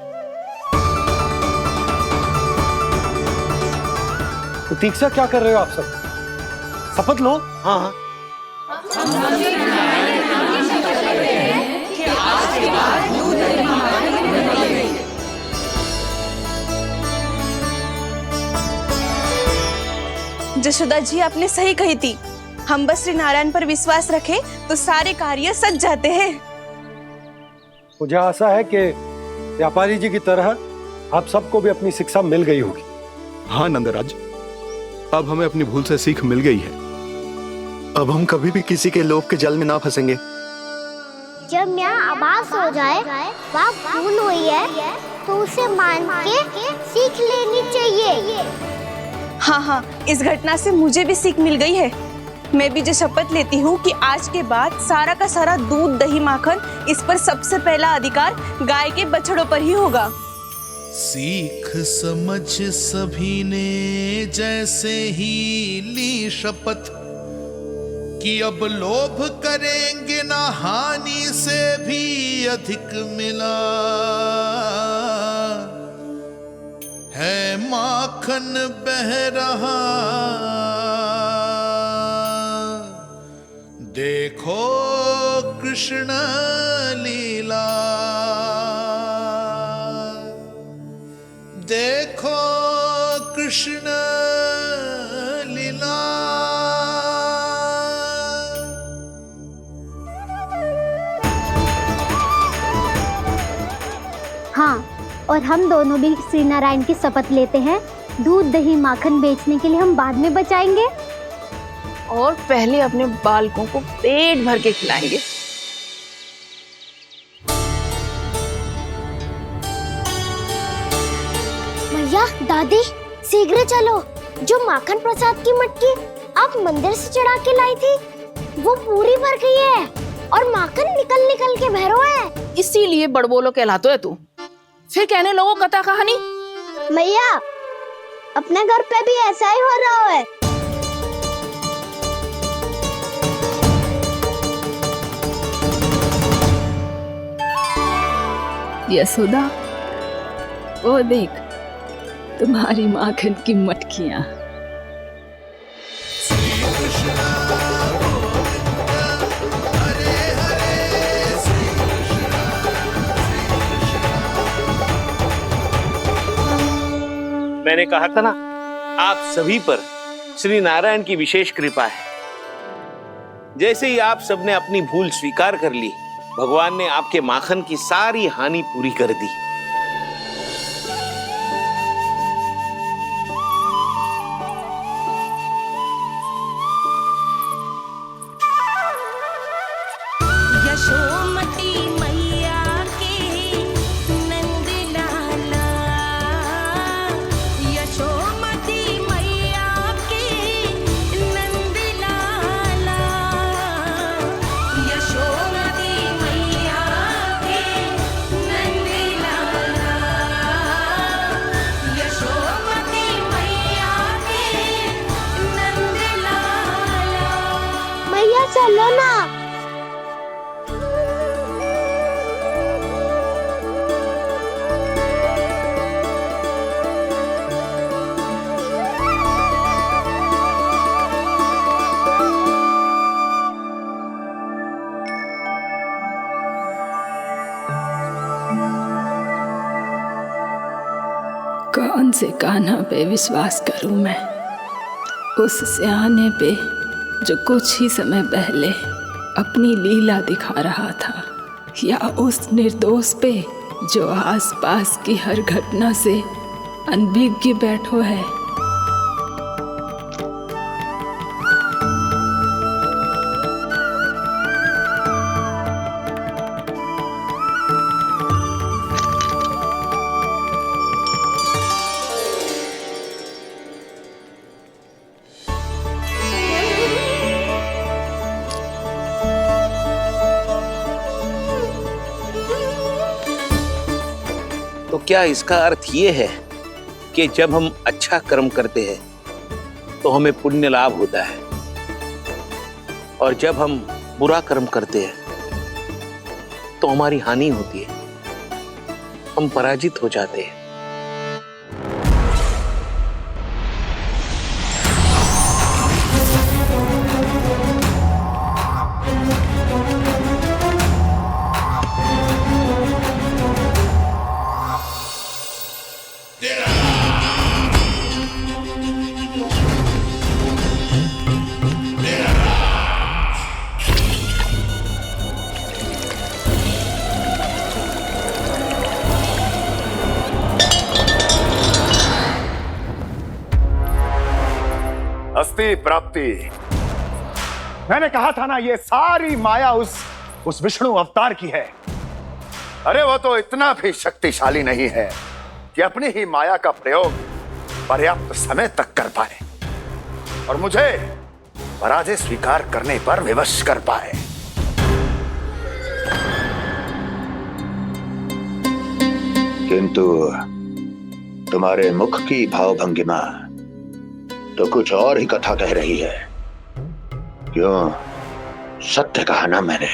प्रतीक्षा क्या कर रहे हो आप सब? शपथ लो। हाँ हाँ, जशोदा जी आपने सही कही थी। हम बस श्री नारायण पर विश्वास रखें तो सारे कार्य सज जाते हैं। मुझे आशा है कि व्यापारी जी की तरह आप सबको भी अपनी शिक्षा मिल गई होगी। हाँ नंदराज, अब हमें अपनी भूल से सीख मिल गई है। अब हम कभी भी किसी के लोभ के जल में ना फंसेंगे। जब यहाँ आभास हो जाए वहाँ भूल हुई है तो उसे मान के सीख लेनी चाहिए। हाँ हाँ, इस घटना से मुझे भी सीख मिल गई है। मैं भी जो शपथ लेती हूँ कि आज के बाद सारा का सारा दूध, दही, माखन इस पर सबसे पहला अधिकार गाय के बछड़ों पर ही होगा। सीख समझ सभी ने जैसे ही ली शपथ कि अब लोभ करेंगे ना हानि से भी अधिक मिला है, माखन बह रहा देखो कृष्ण लीला, देखो कृष्ण लीला। हाँ, और हम दोनों भी श्री नारायण की शपथ लेते हैं, दूध दही माखन बेचने के लिए हम बाद में बचाएंगे और पहले अपने बालकों को पेट भर के खिलाएंगे। भैया दादी शीघ्र चलो, जो माखन प्रसाद की मटकी आप मंदिर से चढ़ा के लाई थी वो पूरी भर गई है और माखन निकल निकल के भरो है। इसीलिए बड़बोलो कहलाते है तू। फिर कहने लोगों कथा कहानी। भैया अपने घर पे भी ऐसा ही हो रहा है। यशोदा, वो देख तुम्हारी माखन की मटकियां। मैंने कहा था ना, आप सभी पर श्री नारायण की विशेष कृपा है। जैसे ही आप सबने अपनी भूल स्वीकार कर ली, भगवान ने आपके माखन की सारी हानि पूरी कर दी। यशोमती मैया के नंद लाला, यशोमती मैया के नंद लाला, यशोमती मैया के नंद लाला, यशोमती मैया के नंद लाला। मैया चलो ना। कौन से कान्हा पे विश्वास करूं मैं? उस सियाने पे जो कुछ ही समय पहले अपनी लीला दिखा रहा था, या उस निर्दोष पे जो आसपास की हर घटना से अनभिज्ञ बैठो है? तो क्या इसका अर्थ ये है कि जब हम अच्छा कर्म करते हैं तो हमें पुण्य लाभ होता है, और जब हम बुरा कर्म करते हैं तो हमारी हानि होती है, हम पराजित हो जाते हैं? अस्ति प्राप्ति। मैंने कहा था ना, ये सारी माया उस विष्णु अवतार की है। अरे वो तो इतना भी शक्तिशाली नहीं है कि अपनी ही माया का प्रयोग पर्याप्त समय तक कर पाए और मुझे पराजय स्वीकार करने पर विवश कर पाए। किंतु तुम्हारे मुख की भावभंगिमा तो कुछ और ही कथा कह रही है। क्यों? सत्य कहा ना मैंने।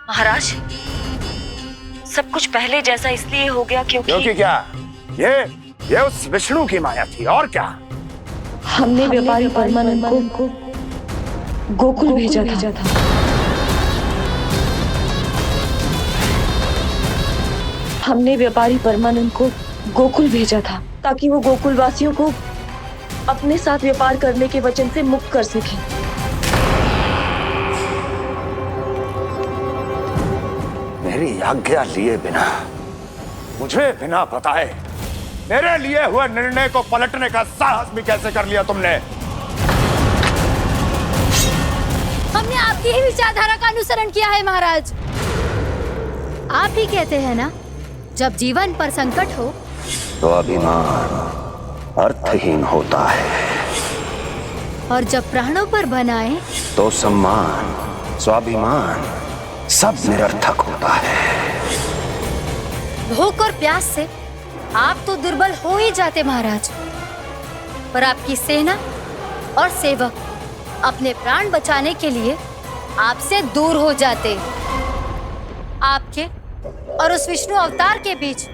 महाराज, सब कुछ पहले जैसा इसलिए हो गया क्योंकि क्या? ये उस विष्णु की माया थी, और क्या? हमने व्यापारी परमानंद को गोकुल भेजा था। हमने व्यापारी परमानंद को गोकुल भेजा था ताकि वो गोकुल वासियों को अपने साथ व्यापार करने के वचन से मुक्त कर सके। मेरी आज्ञा लिए बिना, मुझे बिना बताए मेरे लिए हुए निर्णय को पलटने का साहस भी कैसे कर लिया तुमने? हमने आपकी ही विचारधारा का अनुसरण किया है महाराज। आप ही कहते हैं ना, जब जीवन पर संकट हो तो अभिमान अर्थहीन होता है, और जब प्राणों पर बनाए तो सम्मान स्वाभिमान सब निरर्थक होता है। भूख और प्यास से आप तो दुर्बल हो ही जाते महाराज, पर आपकी सेना और सेवक अपने प्राण बचाने के लिए आपसे दूर हो जाते। आपके और उस विष्णु अवतार के बीच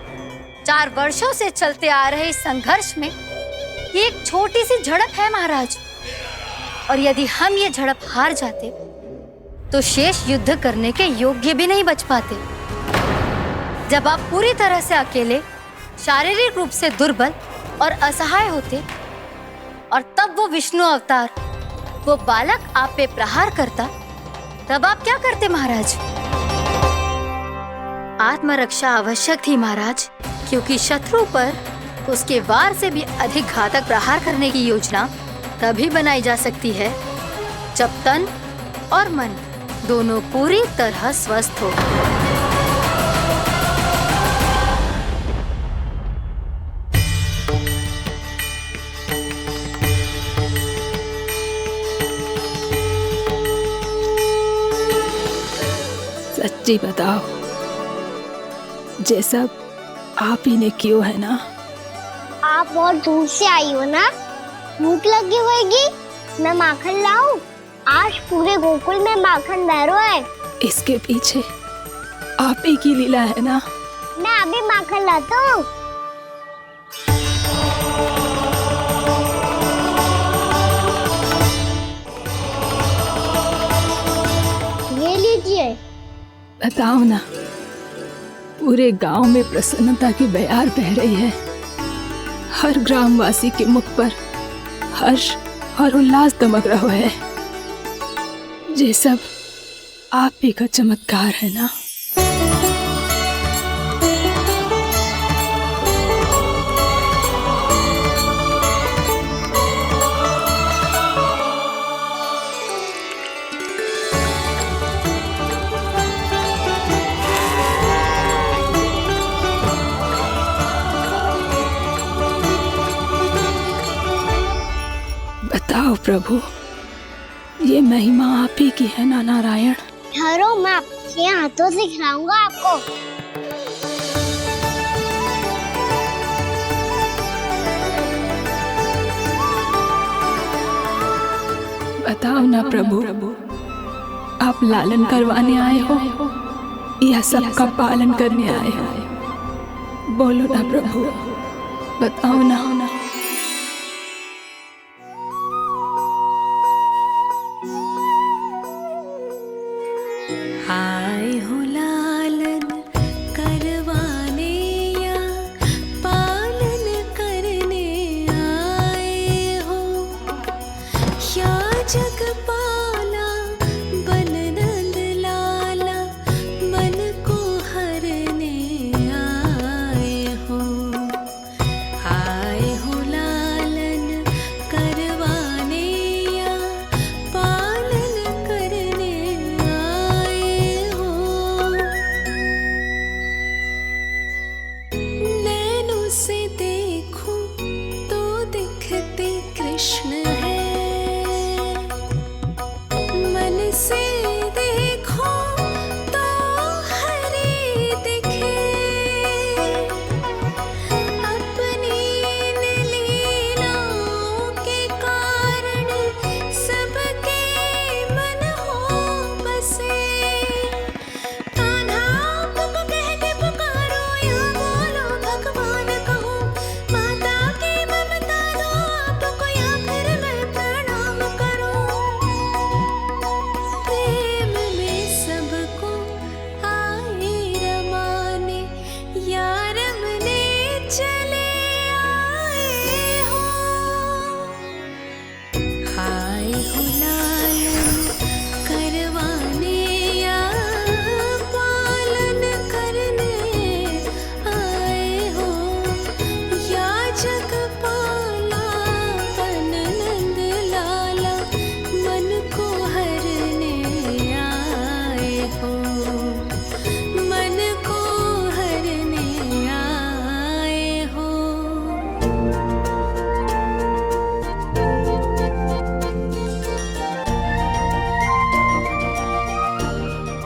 4 वर्षों से चलते आ रहे इस संघर्ष में ये एक छोटी सी झड़प है महाराज, और यदि हम ये झड़प हार जाते तो शेष युद्ध करने के योग्य भी नहीं बच पाते। जब आप पूरी तरह से अकेले, शारीरिक रूप से दुर्बल और असहाय होते, और तब वो विष्णु अवतार, वो बालक आप पे प्रहार करता, तब आप क्या करते महाराज? आत्मरक्षा आवश्यक थी महाराज, क्योंकि शत्रु पर उसके वार से भी अधिक घातक प्रहार करने की योजना तभी बनाई जा सकती है जब तन और मन दोनों पूरी तरह स्वस्थ हो। सच्ची बताओ, जैसा आप ही ने कियो है ना? आप बहुत दूर से आई हो ना, भूख लगी होगी, मैं माखन लाऊं? आज पूरे गोकुल में माखन बह रहा है। इसके पीछे आप ही की लीला है ना? मैं अभी माखन लाता हूँ। ये लीजिए। बताओ ना, पूरे गांव में प्रसन्नता की बयार बह रही है। हर ग्रामवासी के मुख पर हर्ष और उल्लास दमक रहा है। ये सब आप ही का चमत्कार है ना? बताओ प्रभु, ये महिमा आप ही की है ना नारायण? ठहरो, मैं आपके हाथों से खिलाऊंगा आपको। बताओ ना प्रभु, आप लालन करवाने आए हो या सबका पालन करने आए हो? बोलो ना प्रभु, बताओ ना। आए हो लालन करवाने या पालन करने आए हो, या जगपाला बन नंद लाला मन को हरने आए हो। आए हो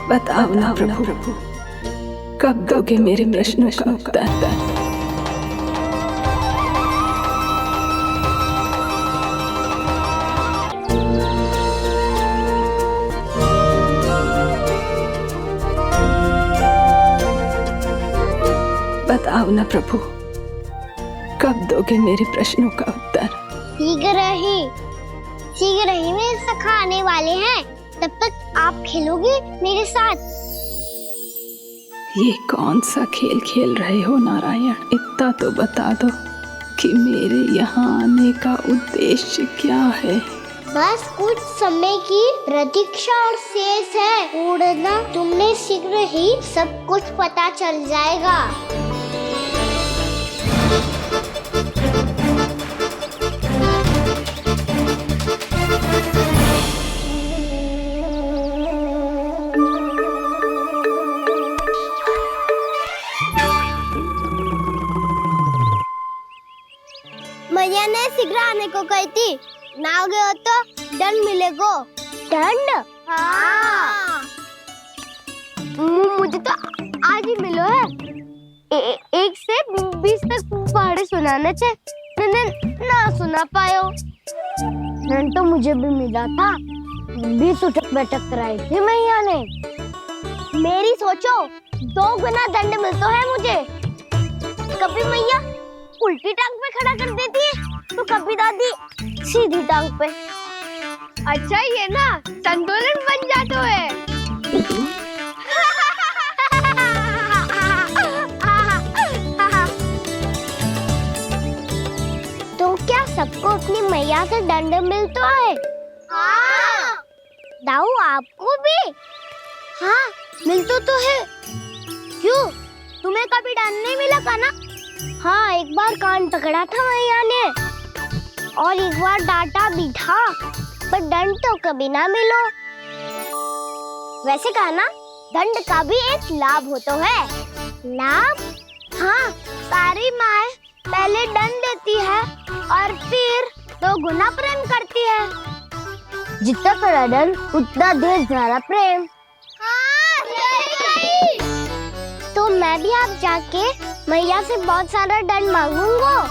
बताओ ना प्रभु, कब दोगे मेरे प्रश्नों का उत्तर? बताओ ना प्रभु, कब दोगे मेरे प्रश्नों का उत्तर? शीघ्र ही मेरे सखा आने वाले हैं, तब तक आप खेलोगे मेरे साथ। ये कौन सा खेल खेल रहे हो नारायण? इतना तो बता दो कि मेरे यहाँ आने का उद्देश्य क्या है? बस कुछ समय की प्रतीक्षा और शेष है। उड़ना तुमने शीघ्र ही सब कुछ पता चल जाएगा। मैया ने शीघ्र आने को कही थी, ना हो गए तो दंड मिलेगा। दंड? हाँ। मुझे तो आज ही मिलो है। 1 से 20 तक पहाड़े सुनाने थे, ना सुना पायो। दंड तो मुझे भी मिला था, 20 उठक बैठक कराई थी मैया ने। मेरी सोचो, 2 गुना दंड मिलता है मुझे। कभी मैया उल्टी टांग पे खड़ा कर देती है, तो कभी दादी सीधी टांग पे। अच्छा ये ना संतुलन बन जाता है। तो क्या सबको अपनी मैया से दंड मिलता है? हाँ। दाऊ आपको भी? हाँ मिलता तो है। क्यों, तुम्हें कभी दंड नहीं मिला का ना? हाँ, एक बार कान पकड़ा था मैया ने और एक बार डांटा भी था, पर दंड तो कभी ना मिलो। वैसे कहा ना, दंड का भी एक लाभ होता है। लाभ? हाँ, सारी माँ पहले दंड देती है और फिर 2 गुना प्रेम करती है। जितना बड़ा दंड उतना ढेर सारा प्रेम। हाँ, सही कही। तो मैं भी आप जाके मैया से बहुत सारा दंड मांगूंगा।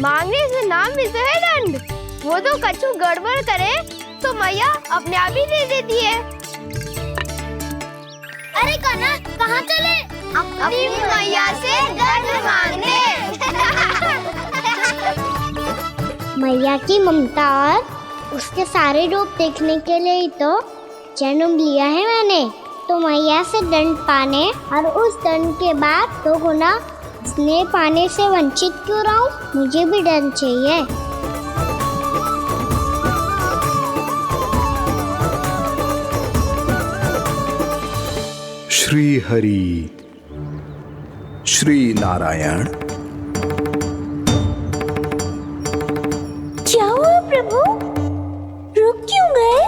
मांगने से ना मिलता है दंड, वो तो कछु गड़बड़ करे तो मैया अपने आप ही दे देती है। अरे कना, कहाँ चले? अपनी मैया से दंड मांगने। मैया की ममता और उसके सारे रूप देखने के लिए ही तो जन्म लिया है मैंने। तो मैया से दंड पाने और उस दंड के बाद 2 गुना स्नेह पाने से वंचित क्यों रहूं? मुझे भी दंड चाहिए। श्री हरि, श्री नारायण। क्या हुआ प्रभु? रुक क्यों गए?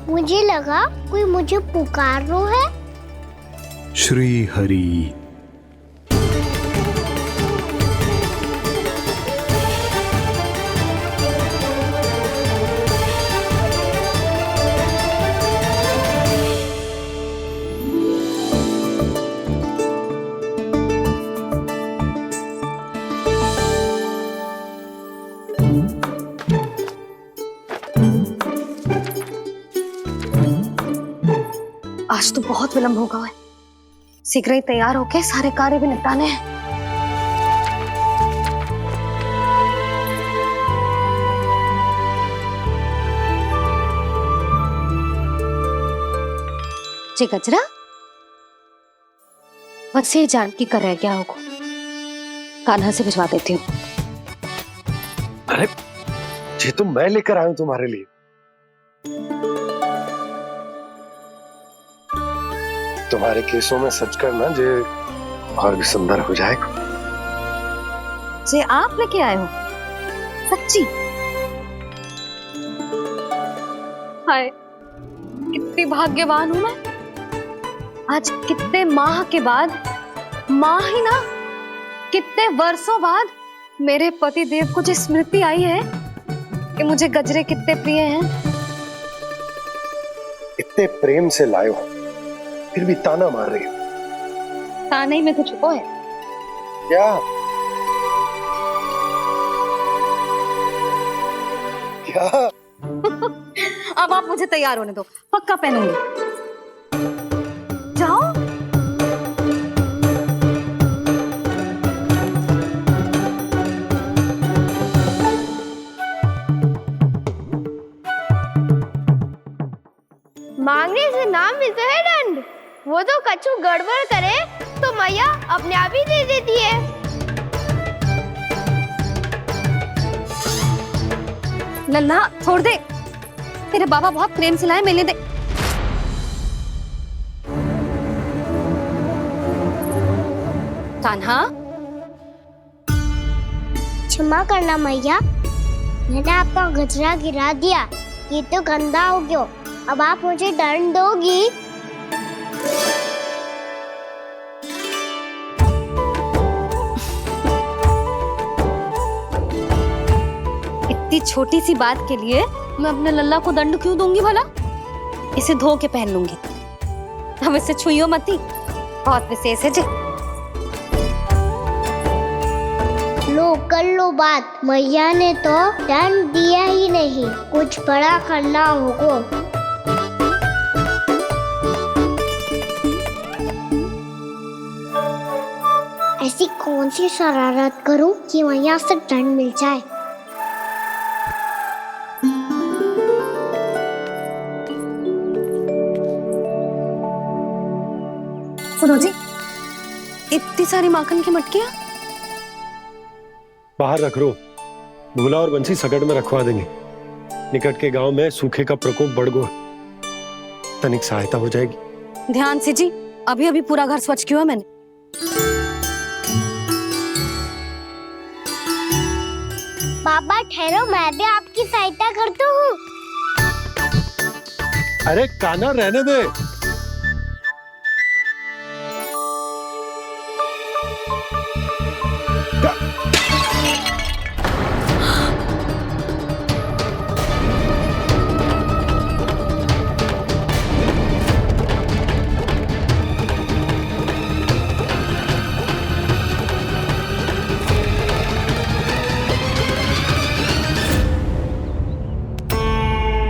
मुझे लगा कोई मुझे पुकार रहा है। श्री हरि। आज तो बहुत विलंब होगा है। शीघ्र ही तैयार होके सारे कार्य भी निपटाने हैं। जी गजरा, बस ये जान की कर रह गया होगा, कान्हा से भिजवा देती हूँ। अरे ये तो मैं लेकर आया हूं तुम्हारे लिए। तुम्हारे केसों में सच करना जे और भी सुंदर हो जाएगा। जे आप लेके आए हो? सच्ची? हाय, कितनी भाग्यवान हूं मैं। आज कितने माह के बाद, माह ही ना, कितने वर्षों बाद मेरे पति देव को जो स्मृति आई है कि मुझे गजरे कितने प्रिय हैं। इतने प्रेम से लाए हो, फिर भी ताना मार रही हो। ताने में कुछ छुपो है क्या? क्या? अब आप मुझे तैयार होने दो, पक्का पहनूंगी। जाओ। मांगने से नाम मिलता है दंड। वो तो कछु गड़बड़ करे तो मैया अपने आप ही दे देती है। लल्ला छोड़ दे, तेरे बाबा बहुत प्रेम से लाए, मिलने दे। कान्हा, क्षमा करना मैया, मैंने आपका गजरा गिरा दिया, ये तो गंदा हो गया। अब आप मुझे दंड दोगी? इतनी छोटी सी बात के लिए मैं अपने लल्ला को दंड क्यों दूंगी भला? इसे धो के पहन लूंगी। अब इसे छुइयो मती, बहुत विशेष है जी। लो कर लो बात, मैया ने तो दंड दिया ही नहीं, कुछ बड़ा करना होगा। ऐसी कौन सी शरारत करूं कि मैया से दंड मिल जाए? सुनो जी, इतनी सारी माखन की मटकियां बाहर रख रो, भूला और बंसी सगड़ में रखवा देंगे। निकट के गांव में सूखे का प्रकोप बढ़ गया, तनिक सहायता हो जाएगी। ध्यान से जी, अभी अभी पूरा घर स्वच्छ किया मैंने। बाबा ठहरो, मैं भी आपकी सहायता करता हूँ। अरे कान्हा रहने दे।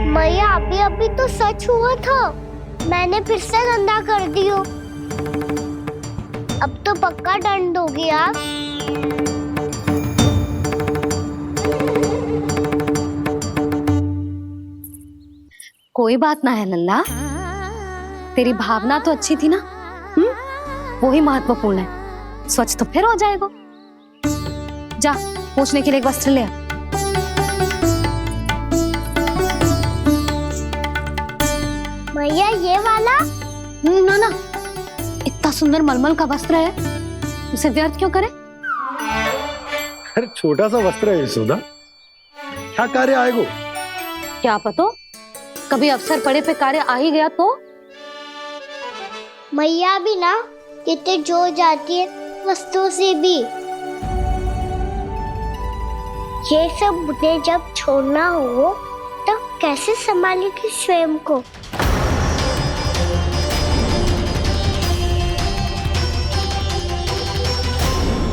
मैया अभी अभी तो सच हुआ था, मैंने फिर से गंदा कर दियो। अब तो पक्का दंड दोगी आप। कोई बात ना है लल्ला, तेरी भावना तो अच्छी थी ना, वही महत्वपूर्ण है। स्वच्छ तो फिर हो जाएगा। जा, पोंछने के लिए एक वस्त्र ले आ। मैया ये वाला? ना ना, इतना सुंदर मलमल का वस्त्र है, उसे व्यर्थ क्यों करे? अरे छोटा सा वस्त्र है यशोदा, क्या कार्य आएगा? क्या पता, कभी अवसर पड़े पे कार्य आ ही गया तो। मैया भी ना कितने जो जाती है वस्तुओं से भी। ये सब मुझे जब छोड़ना हो तो कैसे संभालेगी स्वयं को?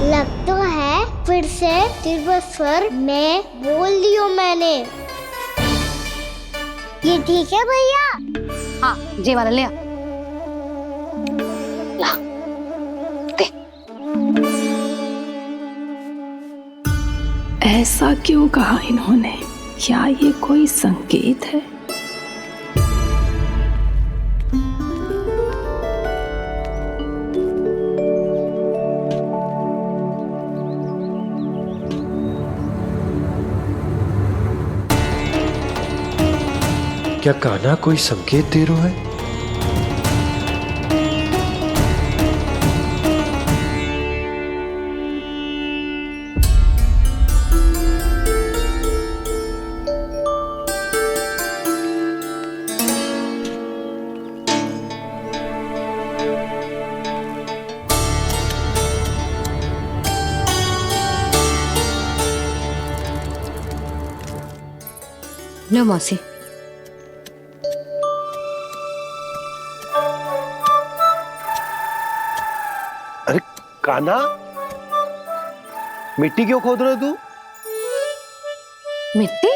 लग तो है फिर से तिरस्वर में बोल दियो मैंने। ये ठीक है भैया? हाँ, ये वाला ले आ। ला, दे। ऐसा क्यों कहा इन्होंने? क्या ये कोई संकेत है? क्या कान्हा कोई संकेत दे रहा है? लो मौसी, कान्हा, मिट्टी क्यों खोद रहे तू? मिट्टी?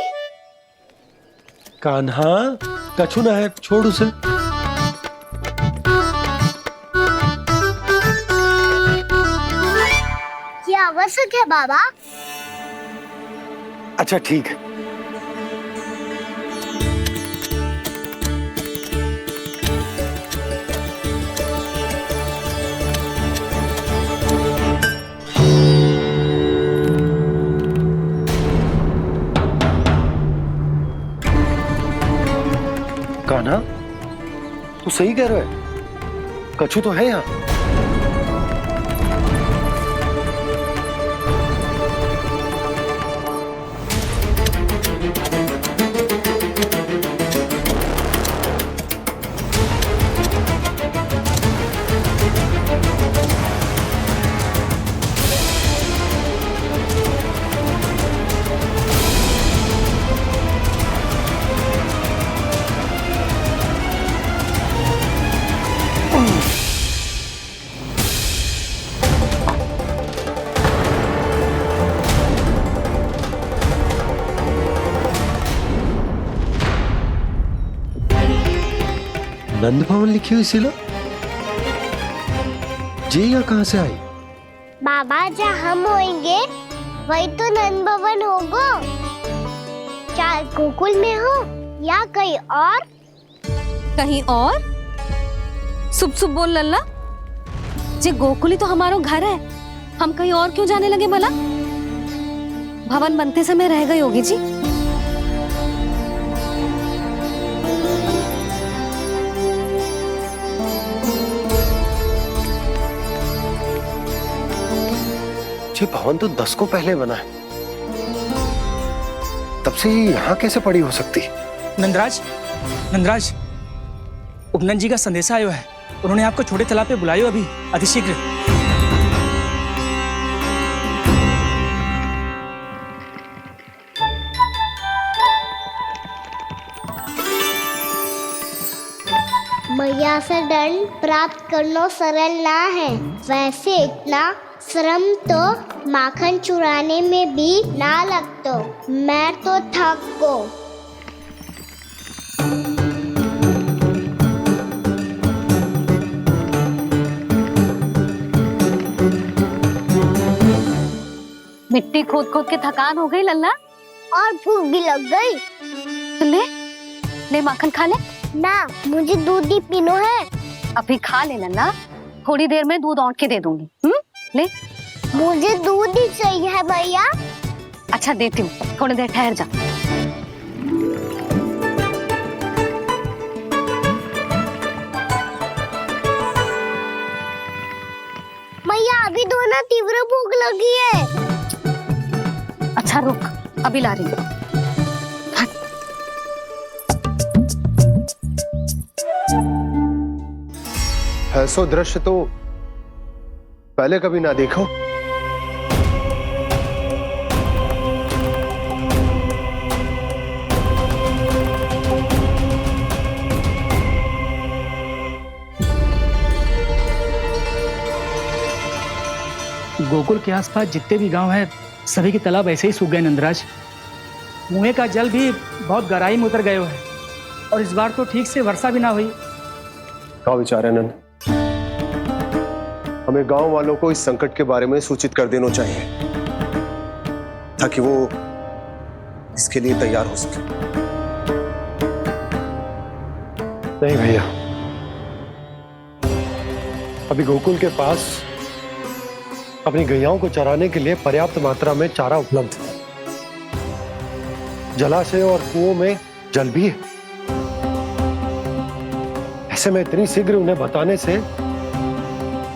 कान्हा, कछु ना है, छोड़ उसे। ये आवश्यक है बाबा। अच्छा ठीक है। कान्हा, तू सही कह रहा है, कछु तो है यहाँ। नंद भवन लिखी हुई सिला जी, यहाँ कहाँ से आई? बाबा जहाँ हम होंगे वही तो नंद भवन होगा। चाहे गोकुल में हो या कहीं और। कहीं और? सुब सुब बोल लल्ला, जे गोकुल ही तो हमारा घर है, हम कहीं और क्यों जाने लगे भला? भवन बनते समय रह गई होगी जी। ये भवन तो 10 को पहले बना है, तब से ही यहाँ कैसे पड़ी हो सकती? नंदराज, नंदराज, उपनंद जी का संदेशा आयो है। उन्होंने आपको छोटे तालाब पे बुलायो अभी, अतिशीघ्र। मैया से दंड प्राप्त करना सरल ना है। वैसे इतना श्रम तो माखन चुराने में भी ना लगतो। मैं तो थक को। मिट्टी खोद खोद के थकान हो गई लल्ला, और भूख भी लग गई। तो ले ले माखन खा ले। ना, मुझे दूध ही पीनो है। अभी खा ले लल्ला, थोड़ी देर में दूध औंट के दे दूंगी। ले। मुझे दूध ही चाहिए है भैया। अच्छा देती हूँ, थोड़ी देर ठहर जा। मैया अभी दोनों तीव्र भूख लगी है। अच्छा रुक, अभी ला रही हूँ। ऐसा दृश्य तो पहले कभी ना देखो। गोकुल के आसपास जितने भी गांव हैं, सभी के तालाब ऐसे ही सूख गए नंदराज। कुएं का जल भी बहुत गहराई में उतर गए है, और इस बार तो ठीक से वर्षा भी ना हुई। क्या विचार है नंद? हमें गांव वालों को इस संकट के बारे में सूचित कर देना चाहिए, ताकि वो इसके लिए तैयार हो सके। नहीं भैया, अभी गोकुल के पास अपनी गैयाओं को चराने के लिए पर्याप्त मात्रा में चारा उपलब्ध है। जलाशय और कुओं में जल भी है। ऐसे में इतनी शीघ्र उन्हें बताने से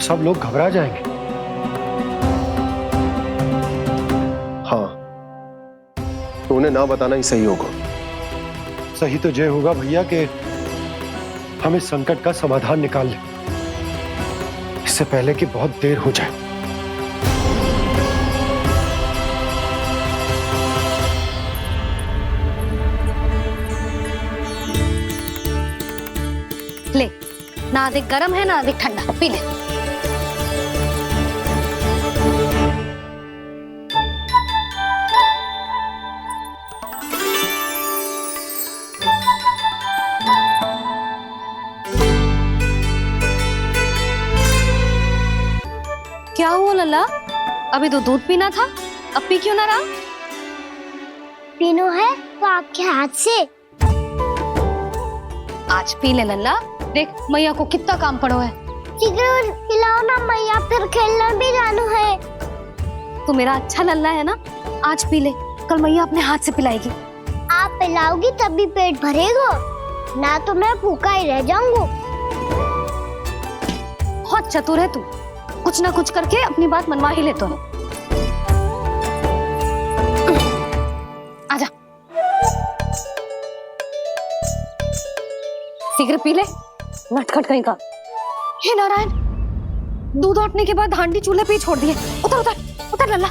सब लोग घबरा जाएंगे। हाँ, तो उन्हें ना बताना ही सही होगा। सही तो ये होगा भैया कि हम इस संकट का समाधान निकाल लें, इससे पहले कि बहुत देर हो जाए। ले, ना अधिक गर्म है ना अधिक ठंडा, पी ले। लल्ला, अभी तो दूध पीना था, अब पी क्यों ना रहा? पीनो है तो आपके हाथ से। आज पी ले लल्ला, देख मैया को कितना काम पड़ो है। शीघ्र पिलाओ ना मैया, फिर खेलना भी जानो है। तू मेरा अच्छा लल्ला है ना, आज पी ले, कल मैया अपने हाथ से पिलाएगी। आप पिलाओगी तभी पेट भरेगा, ना तो मैं भूखा ही रह जाऊंगा। बहुत चतुर है तू, कुछ ना कुछ करके अपनी बात मनवा ही लेता है। आजा, शीघ्र पी ले, नटखट कहीं का। हे नारायण, दूध औटने के बाद हांडी चूल्हे पे ही छोड़ दिए। उतर उतर उतर लल्ला।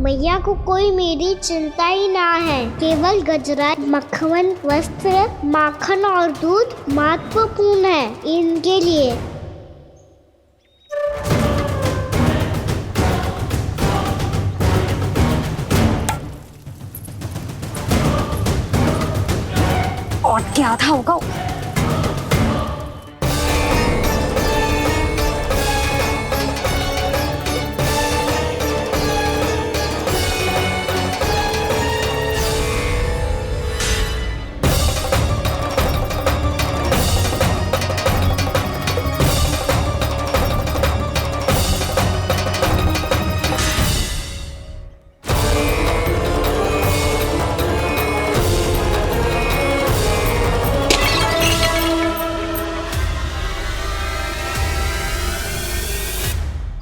मैया को कोई मेरी चिंता ही ना है, केवल गजरा, मक्खन, वस्त्र, माखन और दूध महत्वपूर्ण है इनके लिए। और क्या था होगा?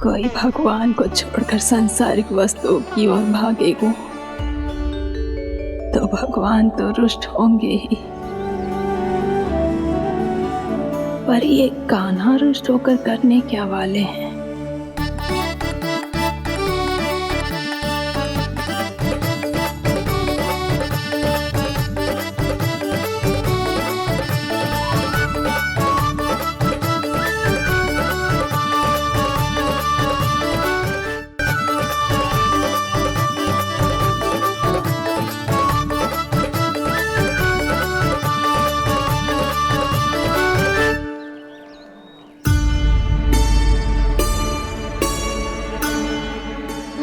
कोई भगवान को छोड़कर सांसारिक वस्तुओं की ओर भागेगा तो भगवान तो रुष्ट होंगे ही, पर ये कान्हा रुष्ट होकर करने क्या वाले हैं?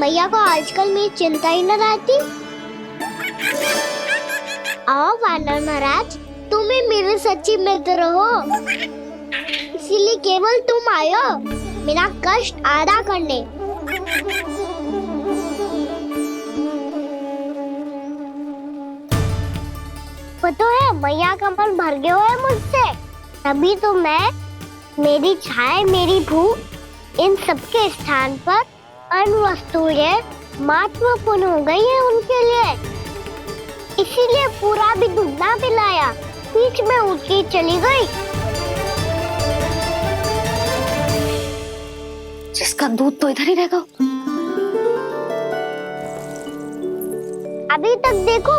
मैया को आजकल मेरी चिंता ही न रहती। आओ वानर महाराज, तुम ही मेरे सच्ची मित्र हो, इसीलिए केवल तुम आयो मेरा कष्ट आधा करने। पता है मैया का मन भर गया है मुझसे, तभी तो मैं, मेरी छाया, मेरी भूख, इन सबके स्थान पर अन्य वस्तुएं महत्वपूर्ण हो गई है उनके लिए। इसीलिए पूरा भी दूध ना पिलाया, बीच में उठ के चली गई। जिसका दूध तो इधर ही रहेगा। अभी तक देखो